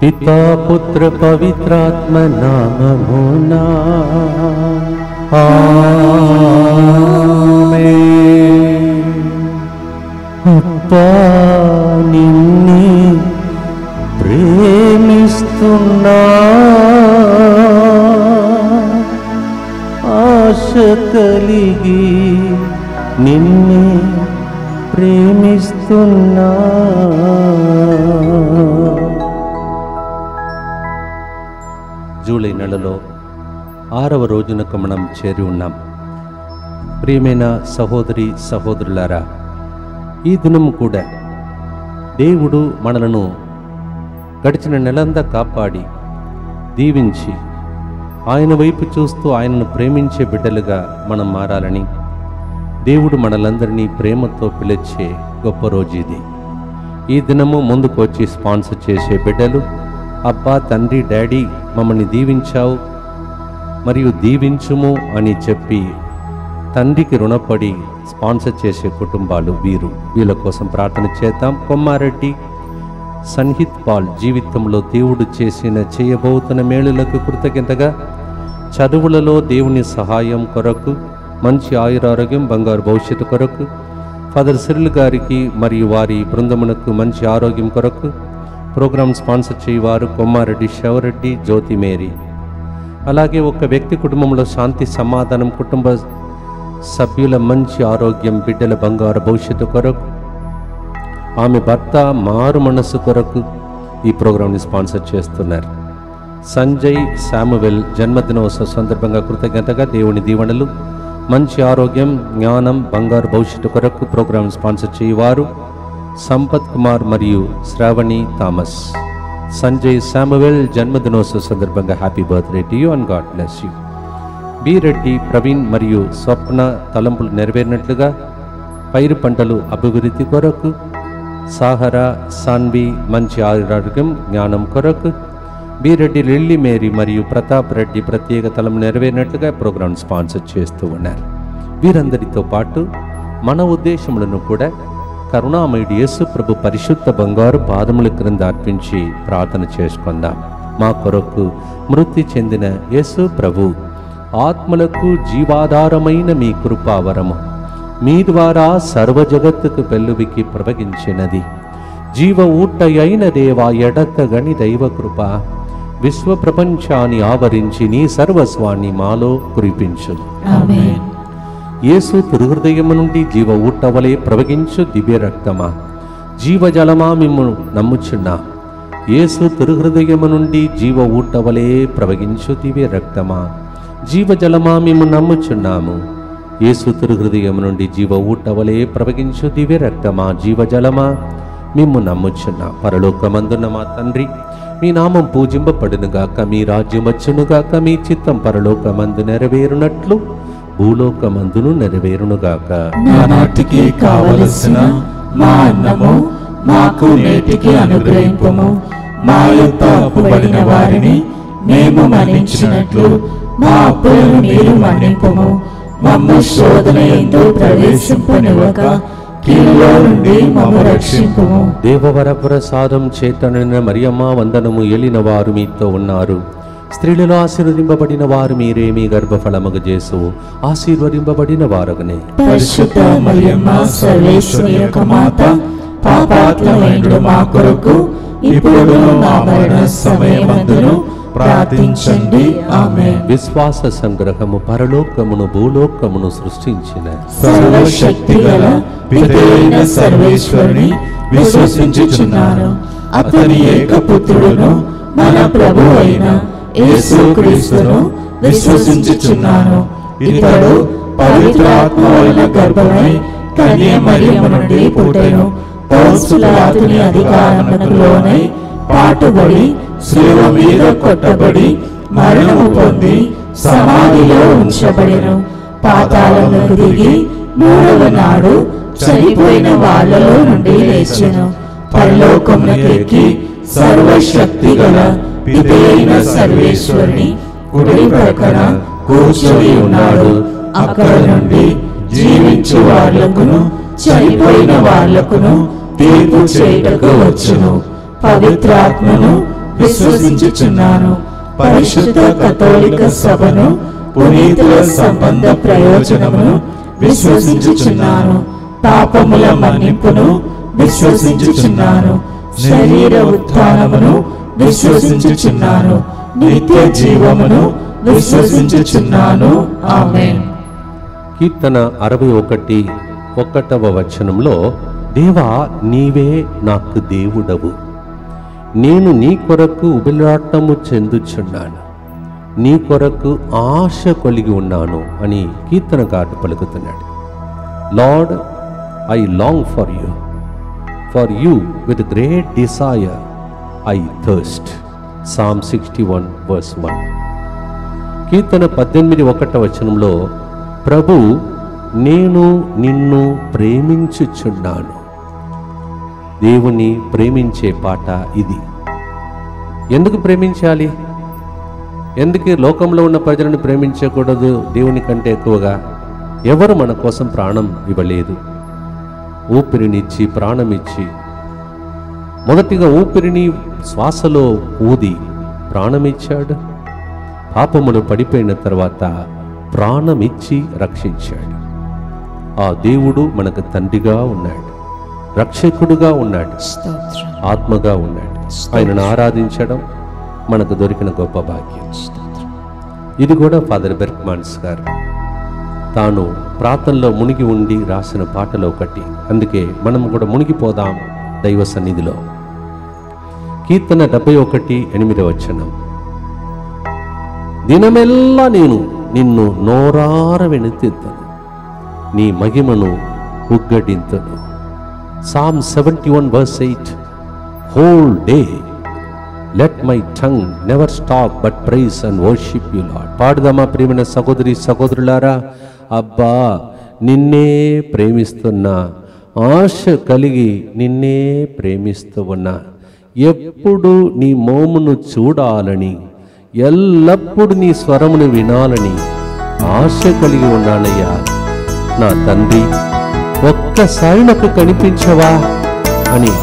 పితా పుత్ర పవిత్రాత్మ నామమునా ఆమేన్. అప్పా నిన్నే ప్రేమిస్తున్నా, ఆశ కలిగి నిన్నే ప్రేమిస్తున్నా. జూలై నెలలో 6వ రోజునకు మనం చేరి ఉన్నాం. ప్రియమైన సహోదరి సహోదరులారా, ఈ దినం కూడా దేవుడు మనలను గడిచిన నెలంతా కాపాడి దీవించి ఆయన వైపు చూస్తూ ఆయనను ప్రేమించే బిడ్డలుగా మనం మారాలని దేవుడు మనలందరినీ ప్రేమతో పిలిచే గొప్ప రోజు ఇది. ఈ దినము ముందుకు వచ్చి స్పాన్సర్ చేసే బిడ్డలు, అబ్బా తండ్రి డాడీ మమ్మల్ని దీవించావు మరియు దీవించుము అని చెప్పి తండ్రికి రుణపడి స్పాన్సర్ చేసే కుటుంబాలు వీళ్ళ కోసం ప్రార్థన చేద్దాం. కొమ్మారెడ్డి సన్హిత్ పాల్ జీవితంలో దేవుడు చేయబోతున్న మేలులకు కృతజ్ఞతగా, చదువులలో దేవుని సహాయం కొరకు, మంచి ఆయురారోగ్యం, బంగారు భవిష్యత్తు కొరకు, ఫాదర్ సిరిల్ గారికి మరియు వారి బృందమునకు మంచి ఆరోగ్యం కొరకు ప్రోగ్రాం స్పాన్సర్ చేయవారు కొమ్మారెడ్డి శివరెడ్డి, జ్యోతి మేరీ. అలాగే ఒక వ్యక్తి కుటుంబంలో శాంతి సమాధానం, కుటుంబ సభ్యుల మంచి ఆరోగ్యం, బిడ్డల బంగారు భవిష్యత్తు కొరకు, ఆమె భర్త మారు మనస్సు కొరకు ఈ ప్రోగ్రాంని స్పాన్సర్ చేస్తున్నారు. సంజయ్ శామువెల్ జన్మదినోత్సవ సందర్భంగా కృతజ్ఞతగా దేవుని దీవెనలు, మంచి ఆరోగ్యం, జ్ఞానం, బంగారు భవిష్యత్తు కొరకు ప్రోగ్రాం స్పాన్సర్ చేయవారు సంపత్ కుమార్ మరియు శ్రావణి థామస్. సంజయ్ శామువెల్ జన్మదినోత్సవ సందర్భంగా happy birthday to you and God bless you. B Reddy Praveen మరియు స్వప్న తలంపులు నెరవేరినట్లుగా పైరు పంటలు అభివృద్ధి కొరకు, సాహరా సాన్వి మంచి ఆరోగ్యం, జ్ఞానం కొరకు, బి రెడ్డి లిల్లీ మేరీ మరియు ప్రతాప్ రెడ్డి ప్రత్యేక తలం నెరవేరినట్లుగా ప్రోగ్రాం స్పాన్సర్ చేస్తూ ఉన్నారు. వీరందరితో పాటు మన ఉద్దేశములను కూడా కరుణామయుడు యేసు ప్రభు పరిశుద్ధ బంగారు పాదముల క్రింద అర్పించి ప్రార్థన చేసుకుందాం. మా కొరకు మృతి చెందిన యేసు ప్రభు ఆత్మలకు జీవాధారమైన మీ కృపావరము మీ ద్వారా సర్వ జగత్తుకు పెళ్ళువికి ప్రవగించినది. జీవ ఊట అయిన దేవా, ఎడతగని దైవ కృప విశ్వ ప్రపంచాన్ని ఆవరించి నీ సర్వస్వాన్ని మాలో కురిపించు. ఆమేన్. యేసు తిరుహృదయము నుండి జీవ ఊట వలె ప్రవగించు దివ్య రక్తమా, జీవజలమా మిమ్ము నమ్ముచున్నా. యేసు తిరుహృదయము నుండి జీవ ఊట వలె ప్రవగించు దివ్య రక్తమా, జీవజలమా మిమ్ము నమ్ముచున్నాము. యేసు తిరుహృదయము నుండి జీవ ఊట వలె ప్రవగించు దివ్య రక్తమా, జీవజలమా మిమ్ము నమ్ముచున్నా. పరలోకమందున్న మా తండ్రి, మీ నామం పూజింపబడునుగాక, మీ రాజ్యం వచ్చునుగాక, మీ చిత్తం పరలోకమందు నెరవేరునట్లు భూలోకమందును నెరవేరునుగాక. నానాటికి కావలసిన మా అన్నము మాకు నేటికి అనుగ్రహింపుము. మా యొక్క అప్పుబడిన వారిని మేము మన్నించినట్లు మా అప్పులను మీరు మన్నింపుము. మమ్ము శోధన యందు ప్రవేశింపనివ్వక కీడులో నుండి మమ్ము రక్షింపుము. దేవవర ప్రసాదం చేతనైన మరియమ్మ వందనము, ఏలిన వారు మీతో ఉన్నారు. స్త్రీలలో ఆశీర్వదింపబడిన వారు మీరే, మీ గర్భఫలముగ యేసువు ఆశీర్వదింపబడిన వారగనే. పరిశుద్ధ మరియమ్మ సర్వేశ్వరి యొక్క మాత, పాపాత్ములైన మా కొరకు ఇప్పుడు మా మరణ సమయమందును ప్రార్థించండి. ఆమేన్. విశ్వాస సంగ్రహము పరలోకమును భూలోకమును సృష్టించిన సర్వశక్తిగల పితైన సర్వేశ్వరుని విశ్వసించుచున్నాను. అతని ఏకపుత్రుడును మన ప్రభు అయిన యేసుక్రీస్తును విశ్వసించుచున్నాను. ఇతడు పవిత్రాత్మ వలన గర్భమై కన్య మరియమ్మ నుండి పుట్టెను. పౌలు పిలాతుని అధికారమునకు లోనై పాటుబడి శిలువ మీద కొట్టబడి మరణము పొంది సమాధిలో ఉంచబడెను. పాతాళమునకు దిగి మూడవ నాడు చనిపోయిన వాళ్ళలో నుండి లేచెను. పరలోకమునకు ఎక్కి సర్వశక్తి గల పితైన సర్వేశ్వరుని కుడి ప్రక్కన కూర్చొని ఉన్నాడు. అక్కడ నుండి జీవించు వాళ్ళకును చనిపోయిన వాళ్ళకును తీర్పు చేయుటకు వచ్చును. పవిత్రాత్మను విశ్వసించుచున్నాను. పరిశుద్ధ కథోలిక సభను, పునీతుల సంబంధ ప్రయోజనమును విశ్వసించుచున్నాను. పాపముల మన్నింపును విశ్వసించుచున్నాను. శరీర ఉత్థానమును విశ్వసించుచున్నాను. నిత్య జీవమును విశ్వసించుచున్నాను. ఆమేన్. కీర్తన 61:1 వచనంలో, దేవా నీవే నాకు దేవుడవు, నేను నీ కొరకు ఉబిలాటము చెందుచున్నాను, నీ కొరకు ఆశ కలిగి ఉన్నాను అని కీర్తనకారుడు పలుకుతున్నాడు. Lord, I long for you with great desire I thirst. Psalm 61:1. కీర్తన 18:1 వచనంలో, ప్రభు నేను నిన్ను ప్రేమించుచున్నాను. దేవుని ప్రేమించే పాట ఇది. ఎందుకు ప్రేమించాలి? ఎందుకు లోకంలో ఉన్న ప్రజలను ప్రేమించకూడదు? దేవుని కంటే ఎక్కువగా ఎవరు మన కోసం ప్రాణం ఇవ్వలేదు. ఊపిరినిచ్చి ప్రాణమిచ్చి, మొదటిగా ఊపిరిని శ్వాసలో ఊది ప్రాణమిచ్చాడు. పాపములు పడిపోయిన తర్వాత ప్రాణమిచ్చి రక్షించాడు. ఆ దేవుడు మనకు తండ్రిగా ఉన్నాడు, రక్షకుడుగా ఉన్నాడు, ఆత్మగా ఉన్నాడు. ఆయనను ఆరాధించడం మనకు దొరికిన గొప్ప భాగ్యం. ఇది కూడా ఫాదర్ బెర్గ్మాన్స్ గారు తాను ప్రార్థనలో మునిగి ఉండి రాసిన పాటలో ఒకటి. అందుకే మనం కూడా మునిగిపోదాం దైవ సన్నిధిలో. కీర్తన 71:8 వచనం, దినమెల్లా నేను నిన్ను నోరార వెనుతిద్దను, నీ మహిమను ఉగ్గడింతును. Psalm 71:8. Whole day let my tongue never stop but praise and worship you, Lord. పాడుదామా ప్రియమైన సహోదరి సహోదరులారా? అబ్బా నిన్నే ప్రేమిస్తున్నా, ఆశ కలిగి నిన్నే ప్రేమిస్తూ ఉన్నా, ఎప్పుడు నీ మోమును చూడాలని, ఎల్లప్పుడూ నీ స్వరమును వినాలని ఆశ కలిగి ఉన్నానయ్యా. నా తండ్రి, ఒక్కసారి నాకు కనిపించవా అని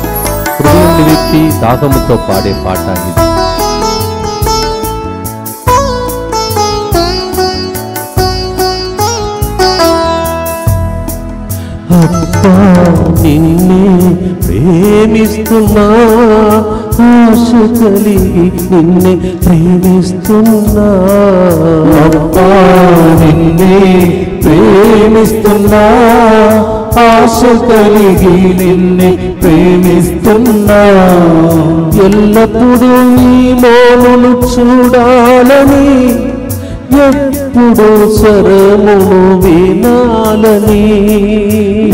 హృదయం విప్పి దాహముతో పాడే పాట ఇది. అబ్బా నిన్నే ప్రేమిస్తున్నా, ఆశ కలిగి నిన్నే ప్రేమిస్తున్నా. అబ్బా నిన్నే ప్రేమిస్తున్నా, ఆశ కలిగి నిన్నే ప్రేమిస్తున్నా. ఎల్లప్పుడూ నీ మోమును చూడాలని, ఎప్పుడు స్వరమును వినాలని,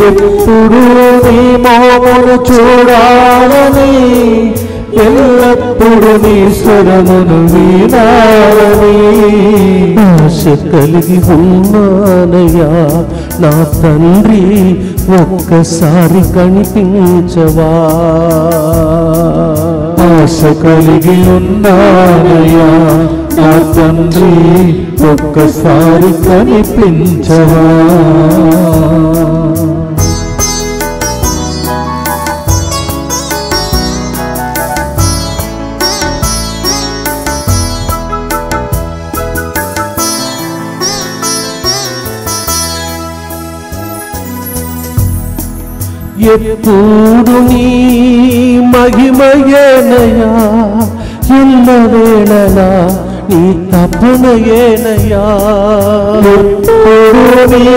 ఎప్పుడు నీ మోమును చూడాలని, ఎల్లప్పుడు నీ స్వరమును వినాలని ఆశ కలిగి ఉన్నానయ్యా. నా తండ్రి, ఒక్కసారి కనిపించవా? ఆశ కలిగి ఉన్నానయ్యా నా తండ్రి, ఒక్కసారి కనిపించవా? ఎప్పుడు నీ మహిమయేనయా, ఎల్లవేళలా నీ తపనయేనయా. ఎప్పుడు నీ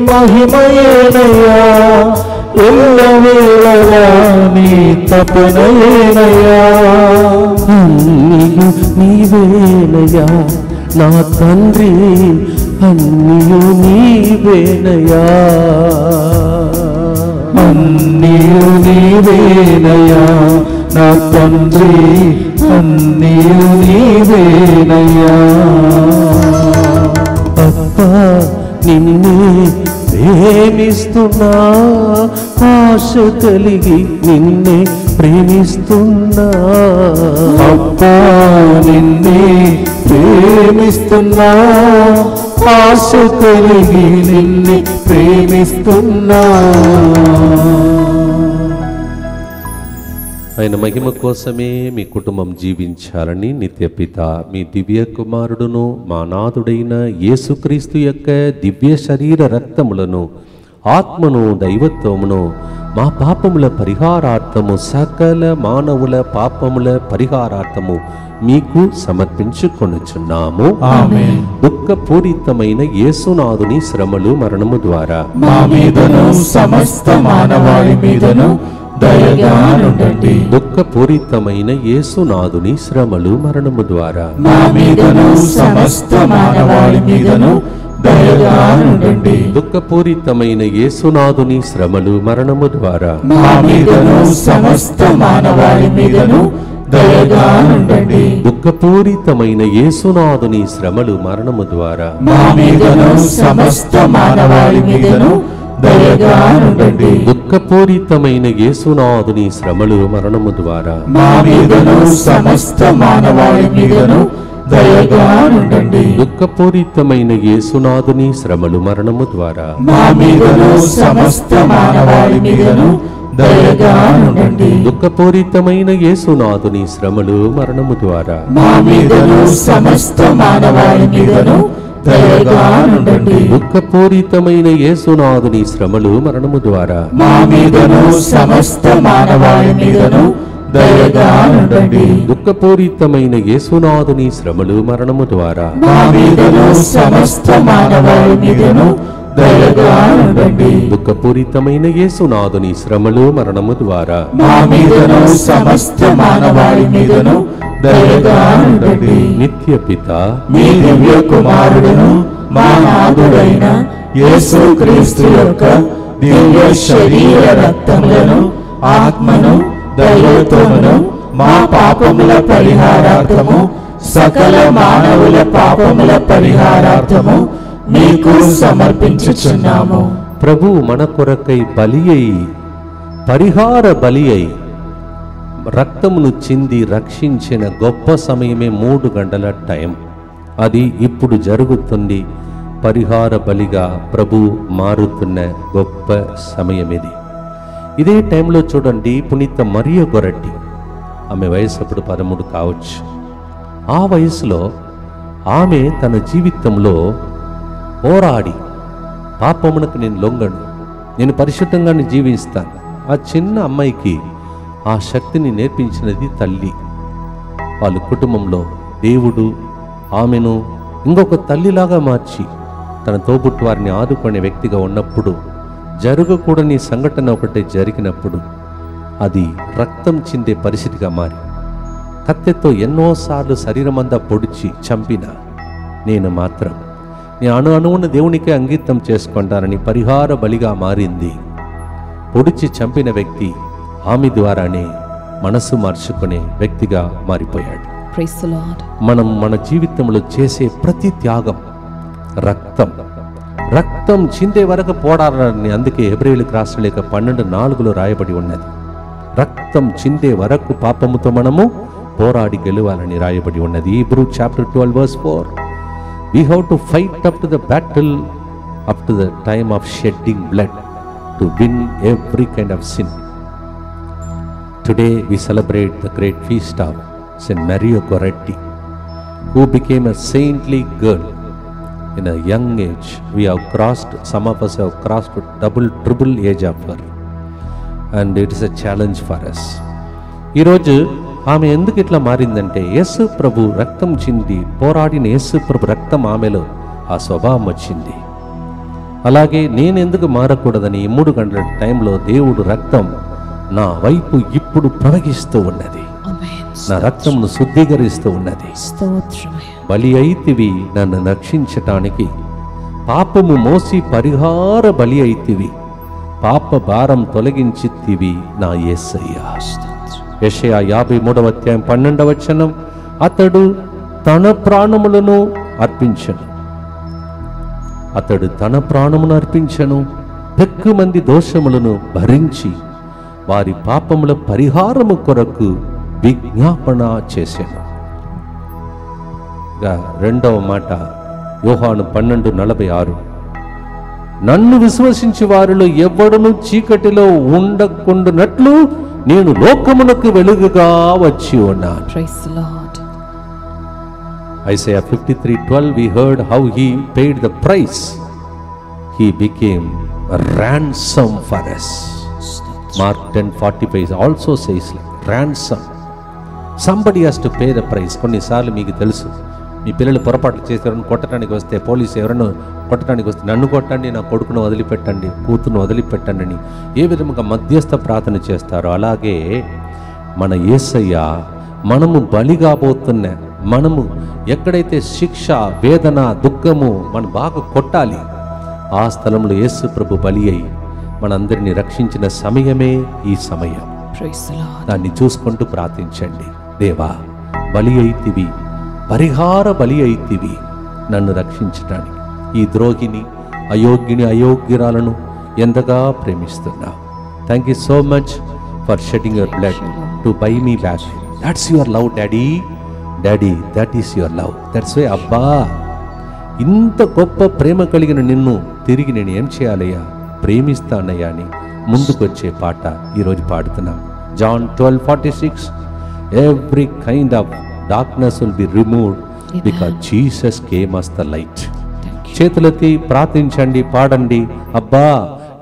మహిమయేనయా, ఎల్లవేళలా నీ తపనయేనయా. అన్నీయు నీవేనయా నా తండ్రి, అన్నీయు నీవేనయా. అన్నీయు నీవేనయా నా తండ్రి, అన్నీయు నీవేనయా. అబ్బా నిన్నే ప్రేమిస్తున్నా, ఆశ కలిగి నిన్నే ప్రేమిస్తున్నా. అబ్బా నిన్నే ప్రేమిస్తున్నా, ఆశ కలిగి నిన్నే ప్రేమిస్తున్నా. ఆయన మహిమ కోసమే మీ కుటుంబం జీవించాలని నిత్యపిత మీ దివ్య కుమారుడును మా నాథుడైన యేసుక్రీస్తు యొక్క దివ్య శరీర రక్తములను ఆత్మను దైవత్వమును మా పాపముల పరిహారార్థము సకల మానవుల పాపముల పరిహారార్థము మీకు సమర్పించుకొనుచున్నాము. ఆమేన్. దుఃఖపూరితమైన యేసునాథుని శ్రమలు మరణము ద్వారా మా మీదను సమస్త మానవాళి మీదను దయగా నుండండి. దుఃఖపూరితమైన యేసునాథుని శ్రమలు మరణము ద్వారా మా మీదను సమస్త మానవాళి మీదను దయగా నుండండి. దుఃఖపూరితమైన యేసునాథుని శ్రమలు మరణము ద్వారా మా మీదను సమస్త మానవాళి మీదను దయగా నుండండి. దుఃఖపూరితమైన యేసునాథుని శ్రమలు మరణము ద్వారా మా మీదను సమస్త మానవాళి మీదను దయగా నుండండి. దుఃఖపూరితమైన యేసునాథుని శ్రమలు మరణము ద్వారా మా మీదను సమస్త మానవాళి మీదను దయగా నుండండి. దుఃఖపూరితమైన యేసునాథుని శ్రమలు మరణము ద్వారా మా మీదను సమస్త మానవాళి మీదను దయగా నుండండి. దుఃఖపూరితమైన యేసునాథుని శ్రమలు మరణము ద్వారా మా మీదను సమస్త మానవాళి మీదను దయగా నుండండి. దుఃఖపూరితమైన యేసునాథుని శ్రమలు మరణము ద్వారా మా మీదను సమస్త మానవాళి మీదను దయగా నుండండి. దుఃఖపూరితమైన యేసునాథుని శ్రమలు మరణము ద్వారా మా మీదను సమస్త మానవాళి మీదను దయగా ఉండండి. దుఃఖపూరితమైన యేసునాథుని శ్రమలు మరణము ద్వారా మా మీదను సమస్త మానవాళి మీదను దయగా ఉండండి. నిత్య పిత మీ దివ్య కుమారుడును మా నాథుడైన యేసుక్రీస్తు యొక్క దివ్య శరీర రక్తములను ఆత్మను దైవత్వమును మా పాపముల పరిహారార్థము సకల మానవుల పాపముల పరిహారార్థము మీకు సమర్పించుచున్నాము. ప్రభు మన కొరకై బలి అయి పరిహార బలి అయి రక్తమును చింది రక్షించిన గొప్ప సమయమే 3 గంటల టైం. అది ఇప్పుడు జరుగుతుంది. పరిహార బలిగా ప్రభు మారుతున్న గొప్ప సమయం ఇది. ఇదే టైంలో చూడండి, పునీత మరియ గొరటి, ఆమె వయసు అప్పుడు 13 కావచ్చు. ఆ వయసులో ఆమె తన జీవితంలో పోరాడి పాపమునకు నేను లొంగను, నేను పరిశుద్ధంగానే జీవిస్తాను. ఆ చిన్న అమ్మాయికి ఆ శక్తిని నేర్పించినది తల్లి. వాళ్ళ కుటుంబంలో దేవుడు ఆమెను ఇంకొక తల్లిలాగా మార్చి తన తోబుట్టు వారిని ఆదుకునే వ్యక్తిగా ఉన్నప్పుడు, జరగకూడని సంఘటన ఒకటే జరిగినప్పుడు అది రక్తం చిందే పరిస్థితిగా మారి కత్తెతో ఎన్నోసార్లు శరీరమంతా పొడిచి చంపిన నేను మాత్రం నీ అణువున దేవునికే అంకితం చేసుకుంటానని పరిహార బలిగా మారింది. పొడిచి చంపిన వ్యక్తి ఆమె ద్వారానే మనసు మార్చుకునే వ్యక్తిగా మారిపోయాడు. Praise the Lord. మనం మన జీవితంలో చేసే ప్రతి త్యాగం రక్తం చిందే వరకు పోరాడాలని, అందుకే హెబ్రేయులకు రాసిన లేఖ 12:4 రాయబడి ఉన్నది. రక్తం చిందే వరకు పాపముతో మనము పోరాడి గెలవాలని రాయబడి ఉన్నది. Hebrew chapter 12 verse 4. We have to fight up to the battle, up to the time of shedding blood, to win every kind of sin. Today we celebrate the great feast of Saint Maria Goretti, who became a saintly girl in a young age. We have crossed, some of us have crossed double, triple age of her, and it is a challenge for us. ఈరోజు ఆమె ఎందుకు ఇట్లా మారిందంటే, యేసు ప్రభు రక్తం చింది పోరాడిన యేసు ప్రభు రక్తం ఆమెలో ఆ స్వభావం వచ్చింది. అలాగే నేను ఎందుకు మారకూడదని 3 గంటల టైంలో దేవుడు రక్తం నా వైపు ఇప్పుడు ప్రవహిస్తూ ఉన్నది. నా రక్తంను శుద్ధీకరిస్తూ ఉన్నది. బలి అయితివి నన్ను రక్షించటానికి, పాపము మోసి పరిహార బలి అయితివి, పాప భారం తొలగించితివి నా యేసయ్యా. యెషయా 53వ అధ్యాయం 12వ వచనం, అతడు తన ప్రాణములను అర్పించను, అతడు తన ప్రాణమును అర్పించను, పెక్కుమంది దోషములను భరించి వారి పాపముల పరిహారము కొరకు విజ్ఞాపన చేశాను. రెండవ మాట యోహాను 12:46, నన్ను విశ్వసించి వారిలో ఎవడును చీకటిలో ఉండకుండానట్లు నేను లోకమునకు వెలుగుగా వచ్చి ఉన్నాను. Praise the Lord. Isaiah 53:12 we heard how he paid the price. He became a ransom for us. Mark 10:45 also says like ransom. Somebody has to pay the price. కొన్నిసార్లు మీకు తెలుసు, మీ పిల్లలు పొరపాట్లు చేశారని కొట్టడానికి వస్తే, పోలీసు ఎవరైనా కొట్టడానికి వస్తే, నన్ను కొట్టండి, నా కొడుకును వదిలిపెట్టండి, కూతురును వదిలిపెట్టండి అని ఏ విధముగా మధ్యస్థ ప్రార్థన చేస్తారో, అలాగే మన యేసయ్య మనము బలిగాబోతున్న, మనము ఎక్కడైతే శిక్ష, వేదన, దుఃఖము మనం బాగా కొట్టాలి, ఆ స్థలంలో యేసు ప్రభు బలి అయి మనందరినీ రక్షించిన సమయమే ఈ సమయం. Praise the Lord. దాన్ని చూసుకుంటూ ప్రార్థించండి. దేవా, బలి అయితివి, పరిహార బలి అయితివి నన్ను రక్షించడానికి. ఈ ద్రోహిని, అయోగ్యుని, అయోగ్యురాలను ఎంతగా ప్రేమిస్తున్నా. Thank you so much for shedding your blood to buy me back. That's your love daddy. Daddy, that is your love. That's why అబ్బా, ఇంత గొప్ప ప్రేమ కలిగిన నిన్ను తిరిగి నేను ఏం చేయాలయ్యా, ప్రేమిస్తానయ్యా అని ముందుకొచ్చే పాట ఈరోజు పాడుతున్నాం. John 12:46 every kind of darkness will be removed because Jesus came as the light. చేతులెత్తి ప్రార్థించండి, పాడండి. అబ్బా,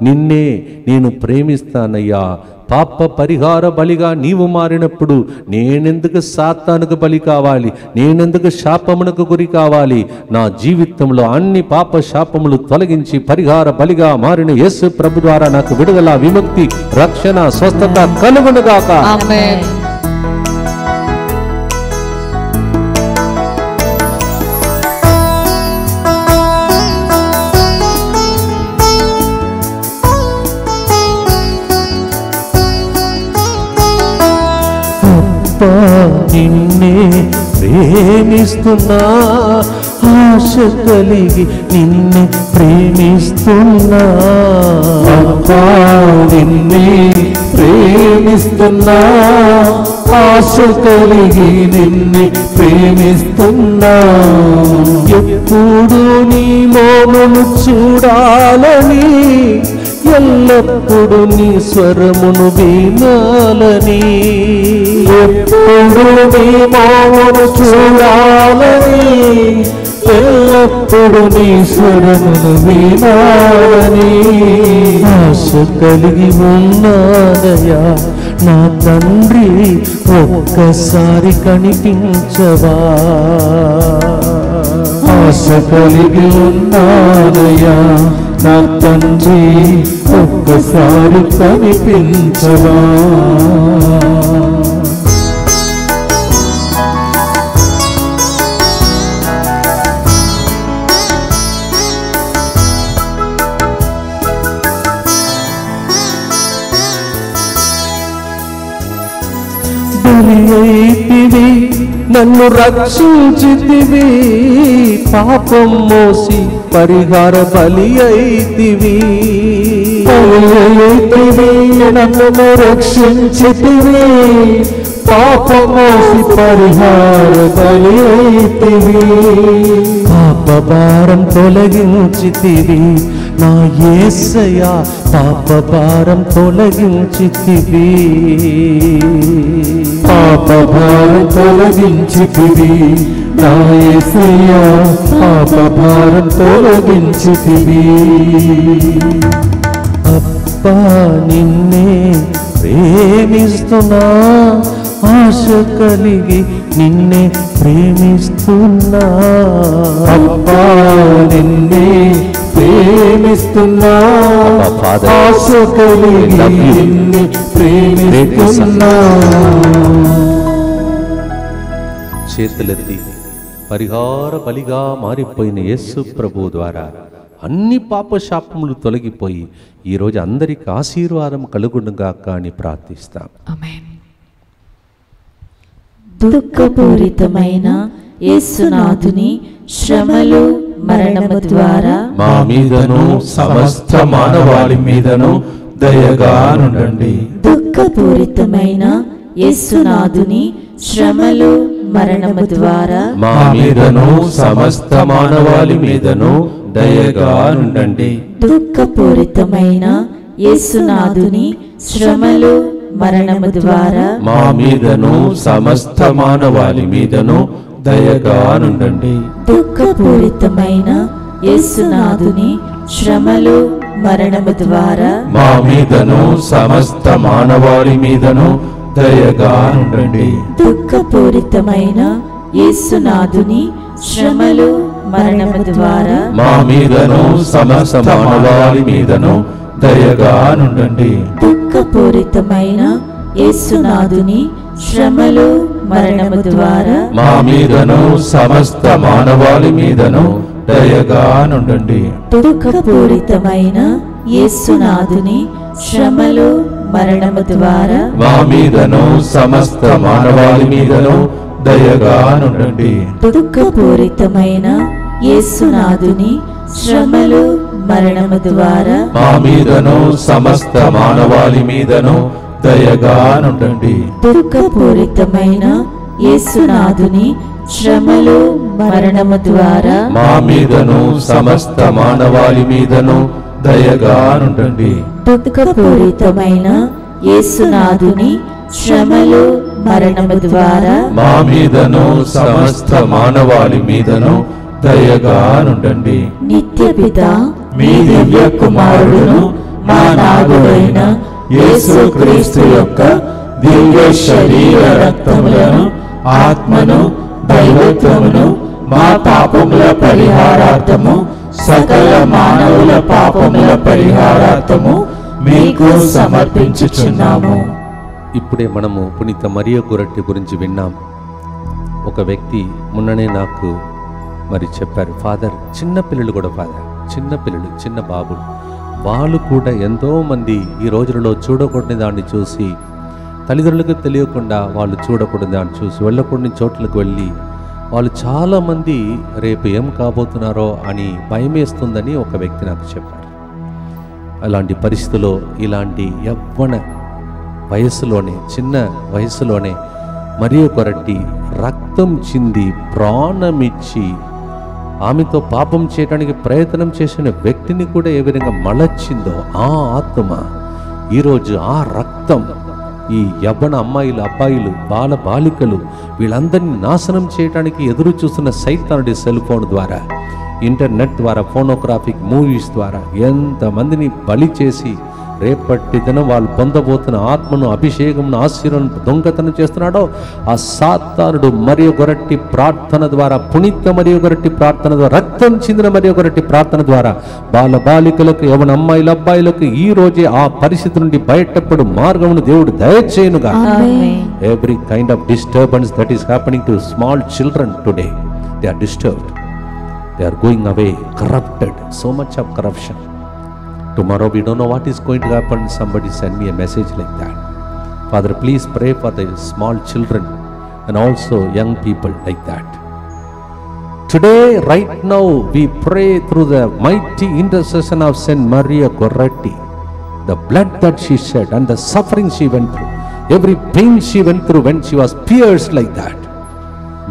నిన్నే నేను ప్రేమిస్తానయ్యా, పాప పరిహార బలిగా నీవు మారినప్పుడు నేనెందుకు సాతానుకు బలి కావాలి, నేనెందుకు శాపమునకు గురి కావాలి? నా జీవితంలో అన్ని పాప శాపములు తొలగించి పరిహార బలిగా మారిన యేసు ప్రభు ద్వారా నాకు విడుదల, విముక్తి, రక్షణ, స్వస్థత కలుగునుగాక. Amen. నిన్నే ప్రేమిస్తున్నా, ఆశ కలిగి నిన్నే ప్రేమిస్తున్నా. నిన్నే ప్రేమిస్తున్నా, ఆశ కలిగి నిన్నే ప్రేమిస్తున్నా. ఎప్పుడు నీ మోమును చూడాలని, ఎల్లప్పుడు నీ స్వరమును వినాలని. ఎప్పుడు నీ మోమును చూడాలని, ఎల్లప్పుడు నీ స్వరమును వినాలని. ఆశ కలిగి ఉన్నానయ్యా నా తండ్రి, ఒక్కసారి కనిపించవా. ఆశ కలిగి ఉన్నానయ్యా నా తండ్రి, ఒక్కసారి కనిపించవా. బలి అయితివి, నన్ను రక్షించితివి, పాపం మోసి పరిహార బలి అయితివి. నన్ను రక్షించితివి, పాపం మోసి పరిహార బలి అయితివి. పాప భారం తొలగించితివి నా యేసయ్యా, పాప భారం తొలగించితివి. పాప భారం తొలగించితివి నా యేసయ్యా, పాప భారం తొలగించితివి. అబ్బా, నిన్నే ప్రేమిస్తున్నా, ఆశ కలిగి నిన్నే ప్రేమిస్తున్నా. అబ్బా, నిన్నే ప్రేమిస్తున్నా, ఆశ కలిగి నిన్నే ప్రేమిస్తున్నా. చేతులెత్తి పరిహార బలిగా మారిపోయిన యేసు ప్రభు ద్వారా అన్ని పాప శాపములు తొలగిపోయి ఈరోజు అందరికి ఆశీర్వాదం కలుగునుగాక అని ప్రార్థిస్తాం. Amen. దుఃఖపూరితమైన యేసునాథుని శ్రమలు మరణము ద్వారా మా మీదను సమస్త మానవాళి మీదను దయగా నుండండి. దుఃఖపూరితమైన యేసునాథుని శ్రమలు మరణము ద్వారా మా మీదను సమస్త మానవాళి మీదను దయగా నుండండి. దుఃఖపూరితమైన యేసునాథుని శ్రమలు మరణము ద్వారా మా మీదను సమస్త మానవాళి మీదను దయగా నుండండి. దుఃఖపూరితమైన యేసునాథుని శ్రమలు మరణము ద్వారా మా మీదను సమస్త మానవాళి మీదను దయగా నుండండి. దుఃఖపూరితమైన యేసునాథుని శ్రమలు మరణము ద్వారా మా మీదను సమస్త మానవాళి మీదను దయగా నుండండి. దుఃఖపూరితమైన యేసునాథుని శ్రమలు మరణము ద్వారా మా మీదను సమస్త మానవాళి మీదను దయగా నుండండి. దుఃఖపూరితమైన యేసునాథుని శ్రమలు మరణము ద్వారా మా మీదను సమస్త మానవాళి మీదను దయగా నుండండి. దుఃఖపూరితమైన యేసునాథుని శ్రమలు మరణము ద్వారా మా మీదను సమస్త మానవాళి మీదను దయగా నుండండి. దుఃఖపూరితమైన యేసునాథుని శ్రమలు మరణము ద్వారా మా మీదను సమస్త మానవాళి మీదను దయగా నుండండి. దుఃఖపూరితమైన యేసునాథుని శ్రమలు మరణము ద్వారా మా మీదను సమస్త మానవాళి మీదను దయగా నుండండి. నిత్యపిత మీ దివ్య కుమారుడును మా నాథుడైన యేసుక్రీస్తు యొక్క దివ్య శరీర రక్తములను ఆత్మను దైవత్వమును మా పాపముల పరిహారార్థము సకల మానవుల పాపముల పరిహారార్థము మీకు సమర్పించుచున్నాము. ఇప్పుడే మనము పునీత మరియ గొరట్టి గురించి విన్నాం. ఒక వ్యక్తి మొన్ననే నాకు మరి చెప్పారు, ఫాదర్ చిన్నపిల్లలు కూడా, ఫాదర్ చిన్నపిల్లలు, చిన్న బాబులు, వాళ్ళు కూడా ఎంతోమంది ఈ రోజులలో చూడకూడని దాన్ని చూసి, తల్లిదండ్రులకు తెలియకుండా వాళ్ళు చూడకూడని దాన్ని చూసి వెళ్ళకూడని చోట్లకు వెళ్ళి వాళ్ళు చాలామంది రేపు ఏం కాబోతున్నారో అని భయమేస్తుందని ఒక వ్యక్తి నాకు చెప్పారు. అలాంటి పరిస్థితుల్లో ఇలాంటి యవ్వన వయసులోనే, చిన్న వయసులోనే మరియ గొరట్టి రక్తం చింది ప్రాణమిచ్చి ఆమెతో పాపం చేయడానికి ప్రయత్నం చేసిన వ్యక్తిని కూడా ఏ విధంగా మలచిందో ఆ ఆత్మ ఈరోజు ఆ రక్తం ఈ యవ్వన అమ్మాయిలు, అబ్బాయిలు, బాల బాలికలు వీళ్ళందరినీ నాశనం చేయడానికి ఎదురు చూస్తున్న సైతానుడి సెల్ ఫోన్ ద్వారా, ఇంటర్నెట్ ద్వారా, ఫోనోగ్రాఫిక్ మూవీస్ ద్వారా ఎంతమందిని బలి చేసి రేపటి దినం వాళ్ళు పొందబోతున్న ఆత్మను, అభిషేకమును, ఆశీర్వాదం దొంగతనం చేస్తున్నాడో ఆ సాతానుడు మరియ గొరట్టి ప్రార్థన ద్వారా, పునీత మరియ గొరట్టి ప్రార్థన ద్వారా, రక్తం చిందిన మరియ గొరట్టి ప్రార్థన ద్వారా బాల బాలికలకు, యవన అమ్మాయిల అబ్బాయిలకు ఈ రోజే ఆ పరిస్థితి నుండి బయటపడు మార్గమును దేవుడు దయచేయునుగా. Every kind of disturbance that is happening to small children today, they are disturbed, they are going away corrupted, so much of corruption. Tomorrow we don't know what is going to happen. Somebody send me a message like that. Father, please pray for the small children and also young people like that. Today, right now, we pray through the mighty intercession of Saint Maria Goretti, the blood that she shed and the suffering she went through, every pain she went through when she was pierced like that.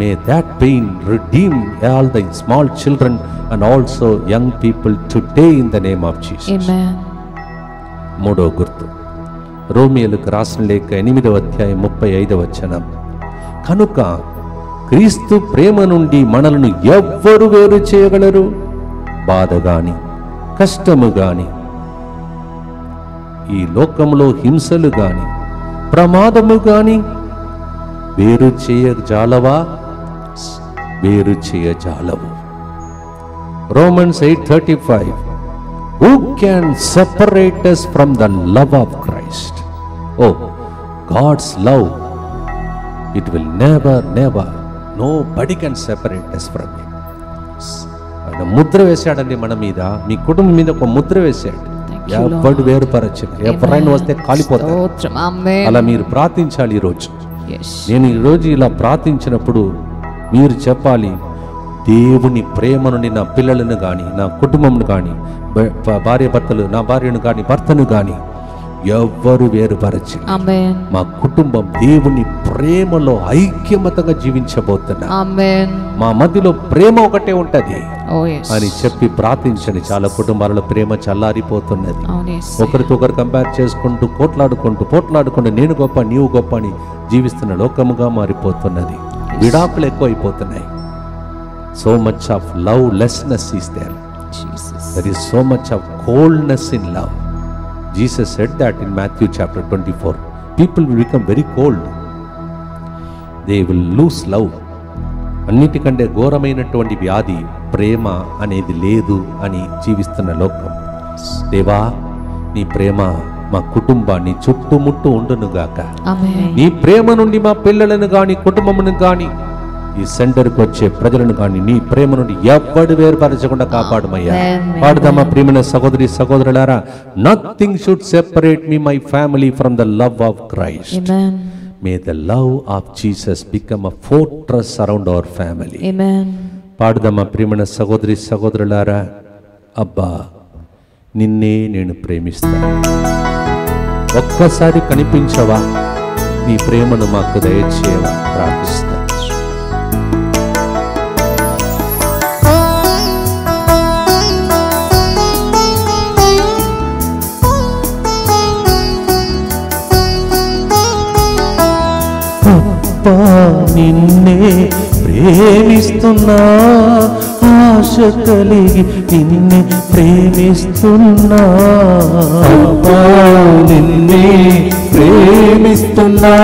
May that pain redeem all the small children and also young people today in the name of Jesus. Amen. మూడో గుర్తు రోమియోలకు రాసిన లేఖ 8వ అధ్యాయం 35వ వచనం. కనుక క్రీస్తు ప్రేమ నుండి మనలను ఎవ్వరు వేరు చేయగలరు? బాధ గాని, కష్టము గాని, ఈ లోకంలో హింసలు గాని, ప్రమాదము గాని వేరు చేయజాలవా? వేరు చేయజాలవు. Romans 8:35. Who can separate us from the love of Christ? Oh, God's love, it will never, nobody can separate us from it. ఆయన ముద్ర వేశాడండి మన మీద, మీ కుటుంబం మీద ఒక ముద్ర వేశాడు. ఎవడు వేరుపరచు, ఎవరైనా వస్తే కాలిపోతారు. అలా మీరు ప్రార్థించాలి ఈరోజు. నేను ఈరోజు ఇలా ప్రార్థించినప్పుడు మీరు చెప్పాలి, దేవుని ప్రేమ నుండి నా పిల్లలను కానీ, నా కుటుంబంను కానీ, భార్య భర్తలు, నా భార్యను కానీ, భర్తను కానీ ఎవ్వరు వేరుపరచు. ఆమేన్. మా కుటుంబం దేవుని ప్రేమలో ఐక్యమతంగా జీవించబోతున్నా. ఆమేన్. మా మధ్యలో ప్రేమ ఒకటే ఉంటది ఓ yes. అని చెప్పి ప్రార్థించండి. చాలా కుటుంబాలలో ప్రేమ చల్లారిపోతున్నది. అవును yes. ఒకరితో ఒకరు కంపేర్ చేసుకుంటూ పోట్లాడుకుంటూ నేను గొప్ప నీవు గొప్ప అని జీవిస్తున్న లోకముగా మారిపోతున్నది. విడాకులు ఎక్కువ అయిపోతున్నాయి. So much of lovelessness is there. Jesus. There is so much of coldness in love. Jesus said that in Matthew chapter 24. People will become very cold. They will lose love. అన్నిటికంటే ఘోరమైనటువంటి వ్యాధి ప్రేమ అనేది లేదు అని జీవిస్తున్న లోకం. దేవా, నీ ప్రేమ మా కుటుంబాన్ని చుట్టుముట్టు ఉండునుగాక. ఆమేన్. నీ ప్రేమ నుండి మా పిల్లలను గాని కుటుంబమును గాని ఈ సెంటర్కి వచ్చే ప్రజలను కానీ నీ ప్రేమ నుండి ఎవ్వడు వేరుపరచకుండా కాపాడమయ్యా. పాడుదామా ప్రియమైన సహోదరి సహోదరులారా, nothing should separate me my family from the love of Christ. Amen. May the love of Jesus become a fortress around our family. Amen. పాడుదామా ప్రియమైన సహోదరి సహోదరులారా, అబ్బా నిన్నే నేను ప్రేమిస్తాను, ఒక్కసారి కనిపించవా, నీ ప్రేమను మాకు దయచేయవా ప్రార్థిస్తాను. నిన్నే ప్రేమిస్తున్నా, ఆశ కలిగి నిన్నే ప్రేమిస్తున్నా, నిన్నే ప్రేమిస్తున్నా,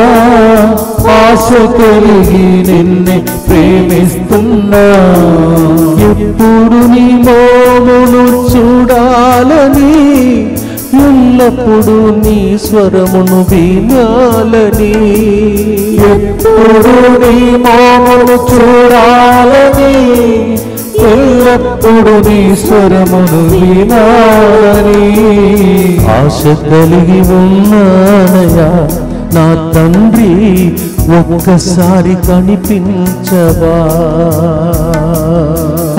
ఆశ కలిగి నిన్నే ప్రేమిస్తున్నా. ఎప్పుడు నీ మోమును చూడాలని, ఎల్లప్పుడు నీ స్వరమును వినాలని, ఎప్పుడు నీ మోమును చూడాలని, ఎల్లప్పుడు నీ స్వరమును వినాలని ఆశ కలిగి ఉన్నానయ్యా నా తండ్రి, ఒక్కసారి కనిపించవా.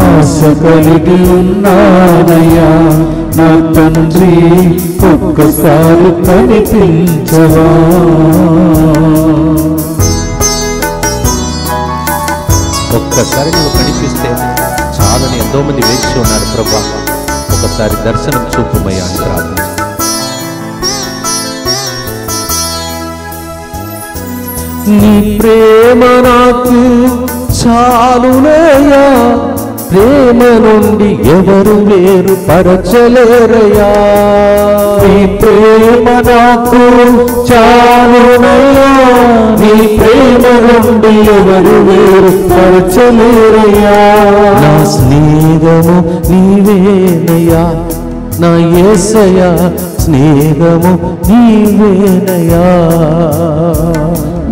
ఆశ కలిగి ఉన్నానయ్యా నా తండ్రి, ఒక్కసారి కనిపించవా. ఒక్కసారి నువ్వు కనిపిస్తే చాలని ఎంతో మంది వేచి ఉన్నారు ప్రభా, ఒకసారి దర్శనం చూపుమయ్యా అని ప్రార్థన. నీ ప్రేమ నాకు చాలునయ్యా, ప్రేమ నుండి ఎవరు వేరు పరచలేరయ్యా. నీ ప్రేమ నాకు చాలునయ్యా, నీ ప్రేమ నుండి ఎవరు వేరు పరచలేరయ్యా. నా స్నేహము నీవేనయ్యా, నా యేసయ్యా స్నేహము నీవేనయ్యా.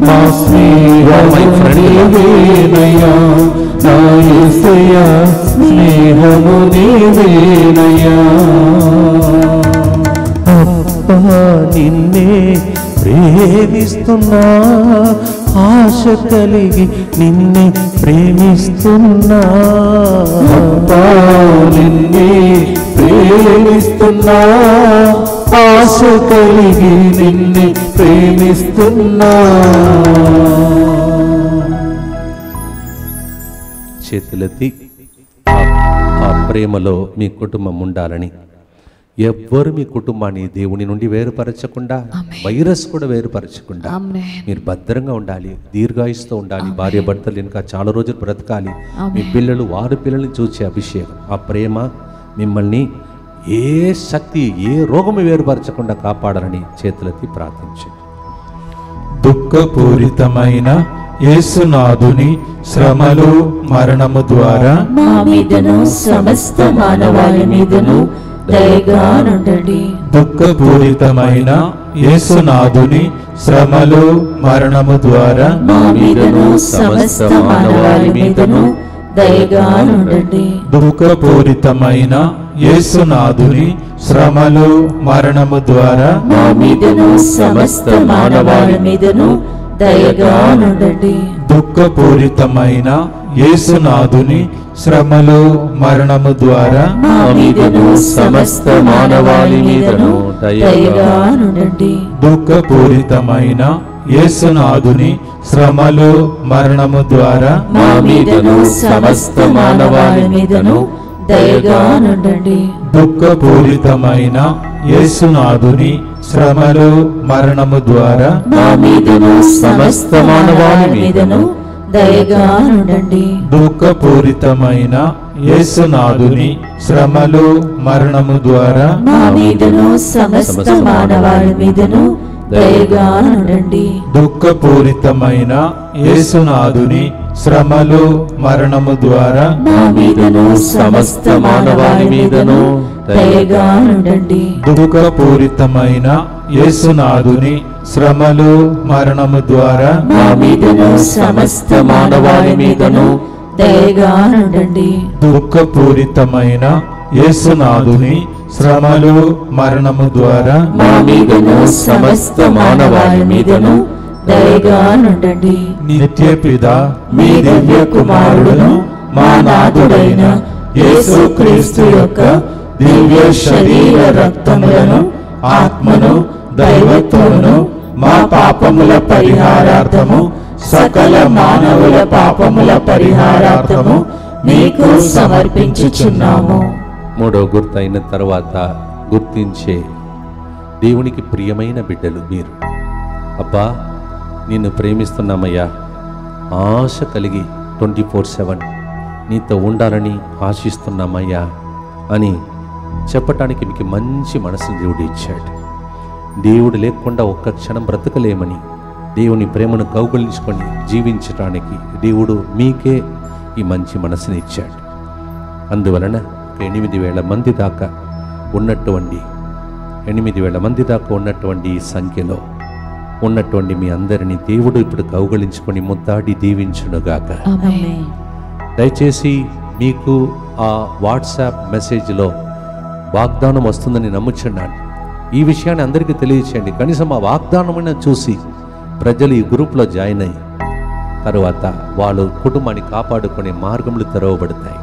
నా స్నేహము నీవేనయ్యా, నా యేసయ్యా స్నేహము నీవేనయ్యా. అబ్బా నిన్నే ప్రేమిస్తున్నా, ఆశ కలిగి నిన్నే ప్రేమిస్తున్నా, అబ్బా నిన్నే ప్రేమిస్తున్నా, ఆశ కలిగి నిన్నే ప్రేమిస్తున్నా. చేతులెత్తి ఆ ప్రేమలో మీ కుటుంబం ఉండాలని, ఎవ్వరు మీ కుటుంబాన్ని దేవుని నుండి వేరుపరచకుండా, వైరస్ కూడా వేరుపరచకుండా మీరు భద్రంగా ఉండాలి, దీర్ఘాయుస్తో ఉండాలి, భార్య భర్తలు ఇంకా చాలా రోజులు బ్రతకాలి. మీ పిల్లలు వారి పిల్లల్ని చూసే అభిషేకం, ఆ ప్రేమ మిమ్మల్ని ఏ శక్తి ఏ రోగము వేరుపరచకుండా కాపాడాలని చేతులెత్తి ప్రార్థించండి. దుఃఖపూరితమైన యేసునాథుని శ్రమలు మరణము ద్వారా మా మీదను సమస్త మానవాళి మీదను దయగా నుండండి. దుఃఖపూరితమైన యేసునాథుని శ్రమలు మరణము ద్వారా మా మీదను సమస్త మానవాళి మీదను దయగా నుండండి. దుఃఖపూరితమైన యేసునాథుని శ్రమలు మరణము ద్వారా మా మీదను సమస్త మానవాళి మీదను దయగా నుండండి. దుఃఖపూరితమైన యేసునాథుని శ్రమలు మరణము ద్వారా మా మీదను సమస్త మానవాళి మీదను దయగా నుండండి. దుఃఖపూరితమైన యేసునాథుని శ్రమలు మరణము ద్వారా మా మీదను సమస్త మానవాళి మీదను దయగా నుండండి. దుఃఖపూరితమైన యేసునాథుని శ్రమలు మరణము ద్వారా మా మీదను సమస్త మానవాళి మీదను దయగా నుండండి. దుఃఖపూరితమైన యేసునాథుని శ్రమలు మరణము ద్వారా మా మీదను సమస్త మానవాళి మీదను దయగా నుండండి. దుఃఖపూరితమైన యేసునాథుని శ్రమలు మరణము ద్వారా మా మీదను సమస్త మానవాళి మీదను దయగా నుండండి. దుఃఖపూరితమైన యేసునాథుని శ్రమలు మరణము ద్వారా మా మీదను సమస్త మానవాళి మీదను దయగా నుండండి. దుఃఖపూరితమైన యేసునాథుని శ్రమలు మరణము ద్వారా మా మీదను సమస్త మానవాళి మీదను దయగా నుండండి. నిత్య పిత మీ దివ్య కుమారుడును మా నాథుడైన యేసుక్రీస్తు యొక్క దివ్య శరీర రక్తములను ఆత్మను దైవత్వమును మా పాపముల పరిహారార్థము సకల మానవుల పాపముల పరిహారార్థము మీకు సమర్పించుచున్నాము. మూడో గుర్తు అయిన తర్వాత గుర్తించే దేవునికి ప్రియమైన బిడ్డలు మీరు. అబ్బా నిన్ను ప్రేమిస్తున్నామయ్యా, ఆశ కలిగి 24/7 నీతో ఉండాలని ఆశిస్తున్నామయ్యా అని చెప్పటానికి మీకు మంచి మనసును దేవుడు ఇచ్చాడు. దేవుడు లేకుండా ఒక్క క్షణం బ్రతకలేమని, దేవుని ప్రేమను కౌగిలించుకొని జీవించటానికి దేవుడు మీకే ఈ మంచి మనసుని ఇచ్చాడు. అందువలన 8,000 మంది దాకా ఉన్నటువంటి 8,000 మంది దాకా ఉన్నటువంటి ఈ సంఖ్యలో ఉన్నటువంటి మీ అందరినీ దేవుడు ఇప్పుడు కౌగిలించుకొని ముద్దాడి దీవించునుగాక. ఆమేన్. దయచేసి మీకు ఆ వాట్సాప్ మెసేజ్లో వాగ్దానం వస్తుందని నమ్ముచున్నాను. ఈ విషయాన్ని అందరికీ తెలియచేయండి. కనీసం ఆ వాగ్దానమైన చూసి ప్రజలు ఈ గ్రూప్లో జాయిన్ అయ్యి తరువాత వాళ్ళు కుటుంబాన్ని కాపాడుకునే మార్గములు తెరవబడతాయి.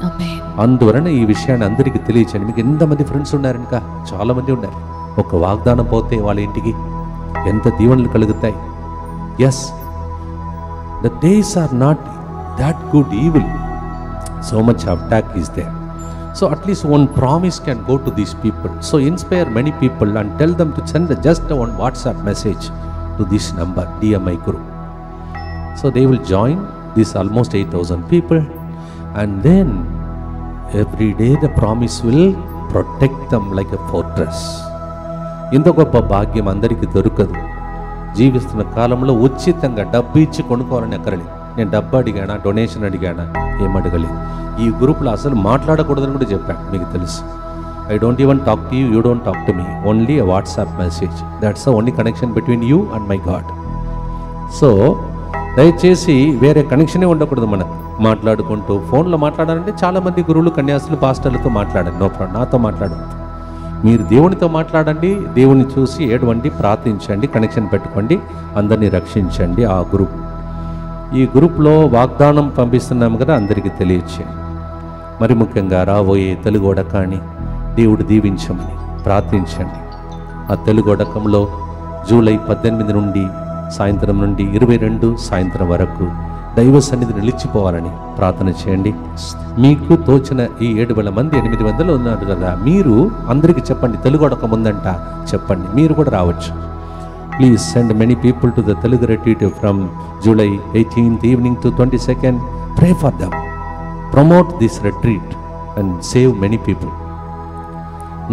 ఆమేన్. అందువలన ఈ విషయాన్ని అందరికీ తెలియచేయండి. మీకు ఎంతమంది ఫ్రెండ్స్ ఉన్నారు? ఇంకా చాలామంది ఉన్నారు. ఒక వాగ్దానం పోతే వాళ్ళ ఇంటికి ఎంత దీవెనలు కలుగుతాయి. Yes, the days are not that good, evil, so much attack is there. So at least one promise can go to these people. So inspire many people and tell them to send just one WhatsApp message to this number, DMI group. So they will join this almost 8,000 people, and then every day the promise will protect them like a fortress. ఇంత గొప్ప భాగ్యం అందరికీ దొరకదు. జీవిస్తున్న కాలంలో ఉచితంగా డబ్బు ఇచ్చి కొనుక్కోవాలని ఎక్కరలేదు. నేను డబ్బు అడిగానా, డొనేషన్ అడిగానా, ఏం అడగలేదు. ఈ గ్రూప్లో అసలు మాట్లాడకూడదని కూడా చెప్పాను, మీకు తెలుసు. I don't even talk to you, you don't talk to me, only a WhatsApp message. That's the only connection between you and my God. So దయచేసి వేరే కనెక్షనే ఉండకూడదు మనకు. మాట్లాడుకుంటూ ఫోన్లో మాట్లాడాలంటే చాలామంది గురువులు, కన్యాసులు, పాస్టర్లతో మాట్లాడండి, నో ప్రాబ్లం. నాతో మాట్లాడద్దు. మీరు దేవునితో మాట్లాడండి, దేవుని చూసి ఏడవండి, ప్రార్థించండి, కనెక్షన్ పెట్టుకోండి, అందరినీ రక్షించండి. ఆ గ్రూప్, ఈ గ్రూప్లో వాగ్దానం పంపిస్తున్నాము కదా, అందరికీ తెలియచేయండి. మరి ముఖ్యంగా రాబోయే తెలుగు ఒడకాన్ని దేవుడు దీవించమని ప్రార్థించండి. ఆ తెలుగు ఒడకంలో జూలై 18 నుండి సాయంత్రం నుండి 22 సాయంత్రం వరకు దైవ సన్నిధి నిలిచిపోవాలని ప్రార్థన చేయండి. మీకు తోచిన ఈ 7,000 మంది 800 ఉన్నారు కదా, మీరు అందరికీ చెప్పండి, తెలుగు ఒడకం ఉందంట చెప్పండి, మీరు కూడా రావచ్చు. Please send many people to the Telugu retreat from July 18th evening to 22nd. Pray for them. Promote this retreat and save many people.